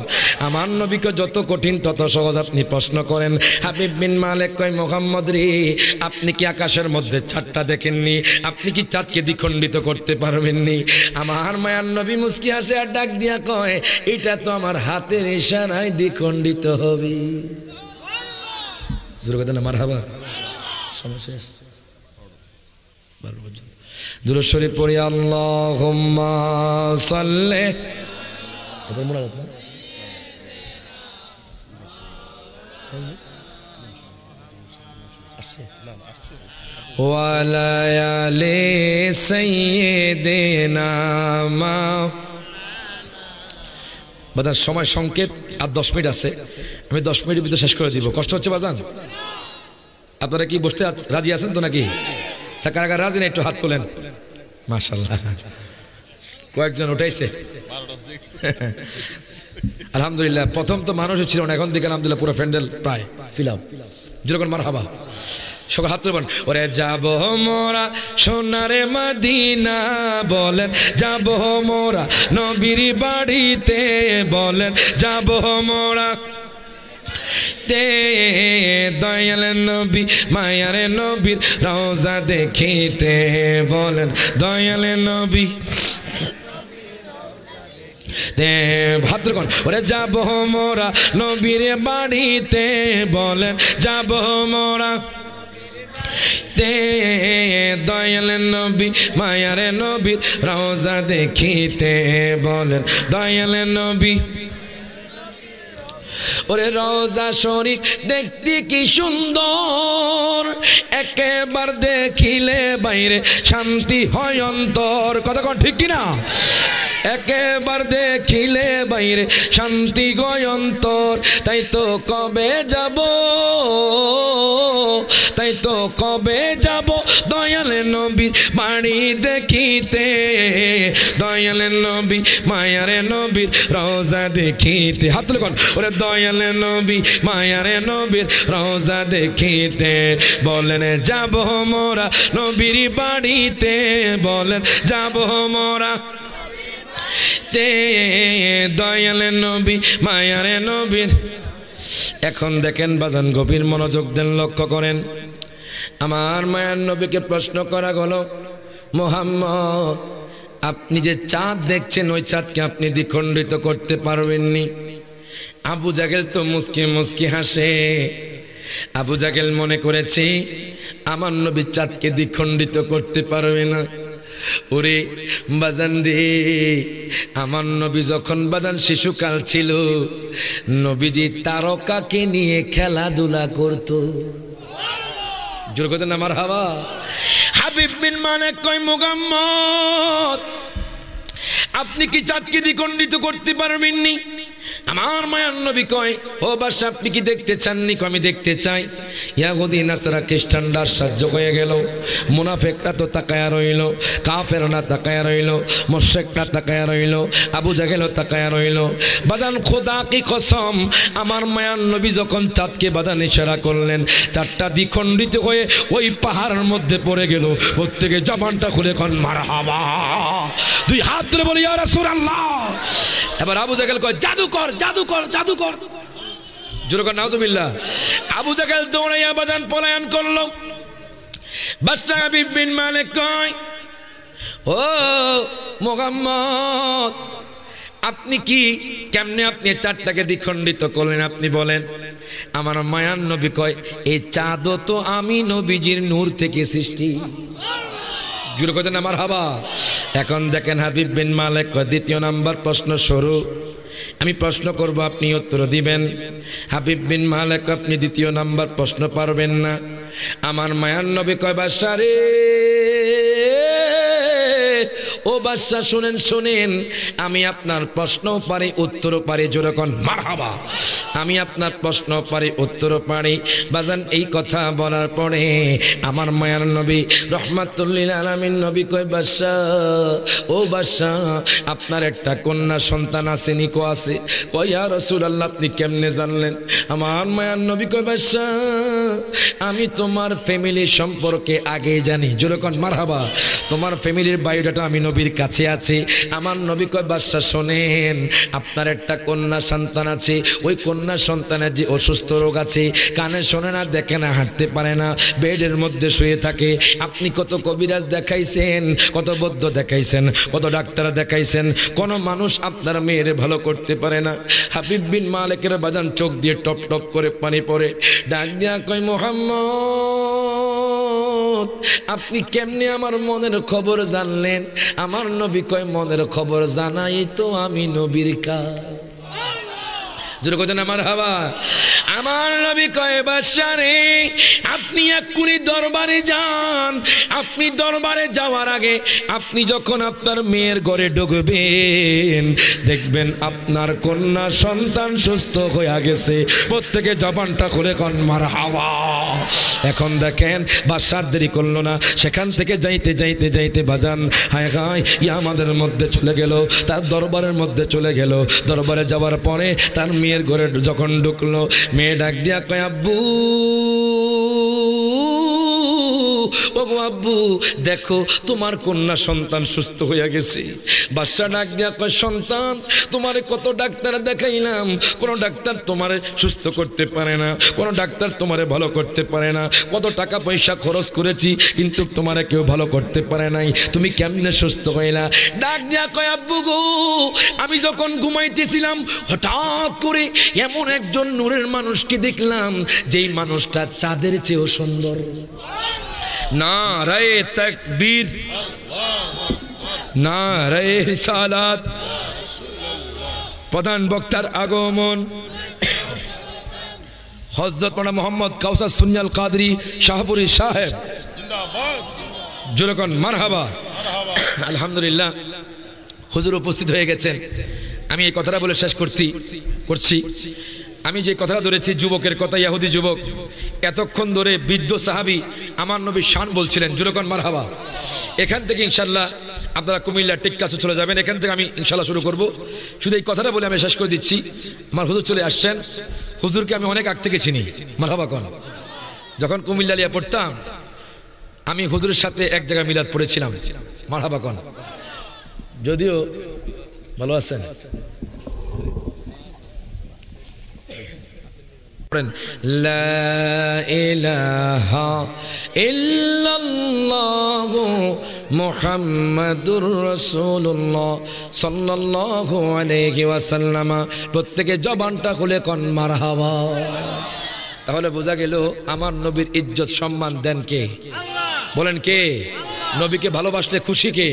আমার নবীকে যত কঠিন তত সহজ আপনি প্রশ্ন করেন। হাবিব বিন মালিক কই মুহাম্মদ রে, আপনি কি আকাশের মধ্যে চাঁদটা দেখেননি? আপনি কি চাঁদকে দ্বিখণ্ডিত করতে পারবেননি? আমার মায়ার নবী মুস্কি হাসে আর ডাক দিয়া কয়, এটা তো আমার হাতের ইশারায় দ্বিখণ্ডিত হবে। জোরে কথা না মারহাবা। সমস্যা দুরূদ শরীফ পড়ি আল্লাহুম্মা সাল্লি এটা মনে রাখো ওয়ালা আলি সাইয়্যিদিনা মা বাজান সময় সংকেত আর 10 মিনিট আছে আমি 10 মিনিটের ভিতরে শেষ করে দিব কষ্ট হচ্ছে বাজান আপনারা কি বসতে রাজি আছেন তো নাকি কারা রাজি না একটু হাত তোলেন মাশাআল্লাহ কয়েকজন উঠাইছে আলহামদুলিল্লাহ প্রথম তো মানুষই ছিল না এখন দিকে আলহামদুলিল্লাহ পুরো প্যান্ডেল প্রায় ফিল আপ যেরকম মারহাবা সকাল হাত তুলবেন ওরে যাব মোরা সোনারে মদিনা বলেন যাব মোরা নবীর বাড়িতে বলেন যাব মোরা তে দয়াল নবী মায়ার নবীর রওজা দেখিতে বলেন দয়াল নবী তে ভাদ্রগণ ওরে যাব মোরা নবীর বাড়িতে বলেন যাব মোরা তে দয়াল নবী মায়ার নবীর রওজা দেখিতে বলেন দয়াল নবী ওরে রওজা শরীফ দেখতে কি সুন্দর একবার দেখিলে বাইরে শান্তি হয় অন্তর কথা কোন ঠিক কি না একবার দেখিলে বাইরে শান্তি হয় অন্তর তাই তো কবে যাব দয়াল নবীর বাড়ি দেখিতে দয়াল নবী মায়ার নবীর রওজা দেখিতে হাত তুলে কোন ওরে দয়াল নবী মায়ার নবীর রওজা দেখিতে বলেন যাব মোরা নবীর বাড়িতে বলেন যাব মোরা তে দয়াল নবী মায়ার নবীর এখন দেখেন বাজান গভীর মনোযোগ দেন লক্ষ্য করেন আমার মায়ার নবীকে প্রশ্ন করা হলো মুহাম্মদ আপনি যে চাঁদ দেখছেন ওই চাঁদকে আপনি দ্বিখণ্ডিত করতে পারবেননি আবু জাহেল তো মুস্কি মুস্কি হাসে আবু জাহেল মনে করেছে আমার নবী চাঁদকে দ্বিখণ্ডিত করতে পারবে না ওরে বাজান রে আমার নবী যখন বাজান শিশুকাল ছিল নবীজি তারকাকে নিয়ে খেলাধুলা করত জোর কথা না মারহাবা হাবিব বিন মালিক কয় মুহাম্মদ আপনি কি চাঁদকে দ্বিখণ্ডিত করতে পারবেননি আমার মায়ার নবী কয় ও বাদশা আপনি কি দেখতে চাননি আমি দেখতে চাই ইহুদি নাসারা খ্রিস্টানরা সাহায্য হয়ে গেল মুনাফিকরা তো তাকায়া রইল কাফেররা তাকায়া রইল মুশরিকরা তাকায়া রইল আবু জাহেল তাকায়া রইল বাজান খোদা কি কসম আমার মায়ার নবী যখন চাঁদকে বাজান ইশারা করলেন চাঁদটা দ্বিখণ্ডিত হয়ে ওই পাহাড়ের মধ্যে পড়ে গেল প্রত্যেকে জবানটা খুলে কোন মারহাবা দুই হাত তুলে বলি ইয়া রাসূলুল্লাহ এবার আবু জাহেল কয় জাদুকর জাদুকর জাদুকর জোরে কর নাউজুবিল্লাহ আবু জাহেল দৌড়াইয়া বাজান পলায়ন করলো বাদশা হাবিব বিন মালিক কয় ও মুহাম্মদ আপনি কি কেমনে আপনি চাঁদটাকে দ্বিখণ্ডিত করলেন আপনি বলেন আমার মায়ার নবী কয় এই চাঁদও তো আমি নবীজির নূর থেকে সৃষ্টি জোরে করেন না মারহাবা এখন দেখেন হাবিব বিন মালিক দ্বিতীয় নাম্বার প্রশ্ন শুরু আমি প্রশ্ন করব আপনি উত্তর দিবেন হাবিব বিন মালিক আপনি দ্বিতীয় নাম্বার প্রশ্ন পারবেন না আমার মায়ার নবী কয় বাদশা রে ও বাদশা শুনেন শুনেন আমি আপনার প্রশ্নও পারি উত্তরও পারি জোরে কোন মারহাবা আমি আপনার প্রশ্ন পারি উত্তরও পারি বাজান এই কথা বলার পরে আমার মায়ার নবী রহমাতুল্লিল আলামিন নবী কয় বাদশা ও বাদশা আপনার একটা কন্যা সন্তান আছে নিকো আছে কয় ইয়া রাসূলুল্লাহ আপনি কেমনে জানলেন আমার মায়ার নবী কয় বাদশা আমি তোমার ফ্যামিলি সম্পর্কে আগে জানি জোরে কোন মারহাবা তোমার ফ্যামিলির বায়োডাটা আমি নবীর কাছে আছে আমার নবী কয় বাদশা শুনেন আপনার একটা কন্যা সন্তান আছে ওই কন্যা সন্তানের যে অসুস্থ রোগ আছে কানে শোনে না দেখে না হাঁটতে পারে না বেডের মধ্যে শুয়ে থাকে আপনি কত কবিরাজ দেখাইছেন কত বৈদ্য দেখাইছেন কত ডাক্তার দেখাইছেন কোন মানুষ আপনার মেয়ের ভালো করতে পারে না হাবিব বিন মালিকের বাজান চোখ দিয়ে টপ টপ করে পানি পড়ে ডাক দিয়া কয় মুহাম্মদ উম্মত, আপনি কেমনে আমার মনের খবর জানলেন? আমার নবী কয় মনের খবর জানাই তো আমি নবীর কাজ। জোরে কইতেন আমার হাওয়া। আমার নবী কয় বাদশা রে, আপনি এক্ষুনি দরবারে যান। আপনি দরবারে যাওয়ার আগে আপনি যখন আপনার মেয়ের ঘরে ঢুকবেন, দেখবেন আপনার কন্যা সন্তান সুস্থ হয়ে গেছে। প্রত্যেকে জবানটা খুলে কোন মারহাবা। এখন দেখেন বাদশা দেরি করলো না, সেখান থেকে যাইতে যাইতে যাইতে বাজান হায় হায় ইয়া আমাদের মধ্যে চলে গেল, তার দরবারের মধ্যে চলে গেল। দরবারে যাওয়ার পরে তার মেয়ের ঘরে যখন ঢুকলো, মেয়ে ডাক দিয়া কয় আব্বু, ও আব্বু দেখো তোমার কন্যা সন্তান সুস্থ হয়ে গেছে। বাদশা ডাক দিয়া কয় সন্তান, তোমারে কত ডাক্তার দেখাইলাম, কোনো ডাক্তার তোমারে সুস্থ করতে পারে না, কোনো ডাক্তার তোমারে ভালো করতে পারে না। কত টাকা পয়সা খরচ করেছি কিন্তু তোমারে কেউ ভালো করতে পারে নাই, তুমি কেমনে সুস্থ হইলা? ডাক দিয়া কয় আব্বু গো, আমি যখন ঘুমাইতেছিলাম হঠাৎ করে এমন একজন নূরের মানুষকে দেখলাম, যেই মানুষটা চাঁদের চেয়েও সুন্দর। নারায়ে তাকবীর, নারায়ে রিসালাত। প্রধান বক্তার আগমন হযরত মাওলানা মুহাম্মদ কাউসার সুন্নাল কাদরি শাহপুরী সাহেব, জোরে মারহাবা। আলহামদুলিল্লাহ হুজুর উপস্থিত হয়ে গেছেন। আমি এই কথাটা বলে শেষ করছি। আমি যে কথাটা ধরেছি যুবকের কথা, ইহুদি যুবক এতক্ষণ ধরে বৃদ্ধ সাহাবী আমার নবীর শান বলছিলেন, জোরে মারহাবা। এখান থেকে ইনশাল্লাহ আপনারা কুমিল্লা টিক্কাসে চলে যাবেন, এখান থেকে আমি ইনশাল্লাহ শুরু করব। শুধু এই কথাটা বলে আমি শেষ করে দিচ্ছি। আমার হুজুর চলে আসছেন, হুজুরকে আমি অনেক আগ থেকে চিনি, মারহাবা কোন। যখন কুমিল্লা লিয়া পড়তাম আমি হুজুরের সাথে এক জায়গায় মিলাদ পড়েছিলাম, মারহাবা কোন। যদিও ভালো আছেন, লা ইলাহা ইল্লাল্লাহু মুহাম্মাদুর রাসূলুল্লাহ সাল্লাল্লাহু আলাইহি ওয়াসাল্লাম। প্রত্যেকে জবানটা খুলে কোন মারহাবা। তাহলে বোঝা গেল আমার নবীর ইজ্জত সম্মান দেন কে? বলেন কে? নবীকে ভালোবাসলে খুশি কে?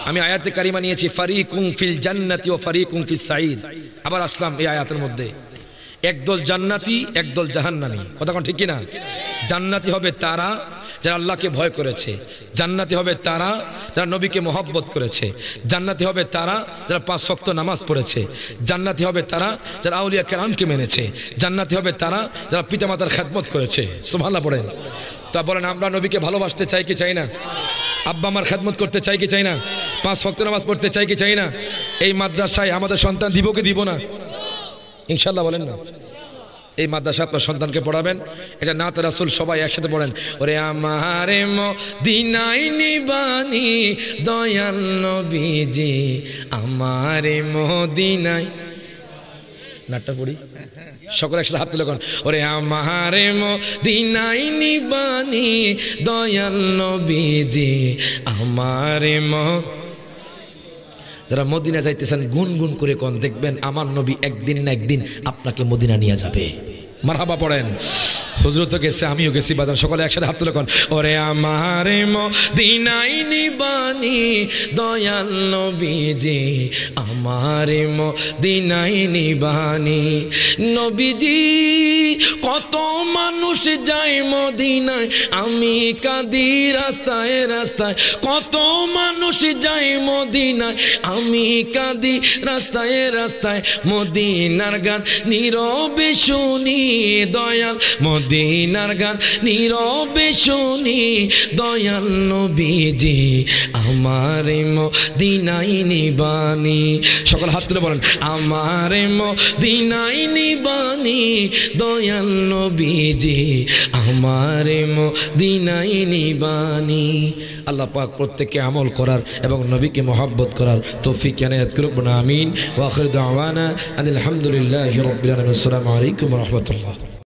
আমি আয়াতে কারিমা নিয়েছি ফারিকুম ফিল জান্নাতি ওয়া ফারিকুম ফিস সাঈদ। আবার আসলাম এই আয়াতের মধ্যে, একদল জান্নাতি একদল জাহান্নামী। কথা কোন ঠিক কি না? জান্নাতি হবে তারা যারা আল্লাহকে ভয় করেছে, জান্নাতি হবে তারা যারা নবীকে মহব্বত করেছে, জান্নাতি হবে তারা যারা 5 ওয়াক্ত নামাজ পড়েছে, জান্নাতি হবে তারা যারা আউলিয়া কেরামকে মেনেছে, জান্নাতি হবে তারা যারা পিতামাতার খেদমত করেছে। সুবহানাল্লাহ পড়েন। তা বলেন আমরা নবীকে ভালোবাসতে চাই কি চাই না? আব্বা আমার খেদমত করতে চাই কি চাই না? 5 ওয়াক্ত নামাজ পড়তে চাই কি চাই না? এই মাদ্রাসায় আমাদের সন্তান দিব কি দিব না? ইনশাল্লাহ বলেন না। এই মাদ্রাসা আপনার সন্তানকে পড়াবেন, এটা নাত রাসূল সবাই একসাথে পড়েন। ওরে আমারে মদিনায় নিবানি দয়াল নবীজি, আমারে মদিনায়। নাটটা পড়ি সকলে একসাথে হাত তুলে কোন, ওরে আমারে মদিনায় নিবানি দয়াল নবীজি, আমারে যারা মদিনা যাইতেছেন গুনগুন করে কোন, দেখবেন আমার নবী একদিন না একদিন আপনাকে মদিনা নিয়ে যাবে। মারহাবা পড়েন। হুজুর তো গেছে, আমিও গেছি বাজার, সকলে একসাথে হাত তুলে কোন, ওরে আমারে মদিনায় নিবানি দয়াল নবীজি, আমারে মদিনায় নিবানি। নবীজি কত মানুষ যায় মদিনায়, আমি কাঁদি রাস্তায় রাস্তায়। কত মানুষ যায় মদিনায়, আমি কাঁদি রাস্তায় রাস্তায়। মদিনার গান নীরবে শুনি দয়াল, মদিনার গান নীরবে শুনি দয়াল নবীজি, আমারে মদিনায় নিবানি। সকল হাত তুলে বলেন আমারে মদিনায় নিবানি দয়াল নবীজি, আমারে মদিনায় নিবানি। আল্লাহ পাক প্রত্যেককে আমল করার এবং নবীকে মহব্বত করার তৌফিক এনায়েত করুন। আমিন। ওয়া আখিরু দাওয়ানা আলহামদুলিল্লাহি রাব্বিল আলামিন। আসসালামু আলাইকুম ওয়া রাহমাতুল্লাহ।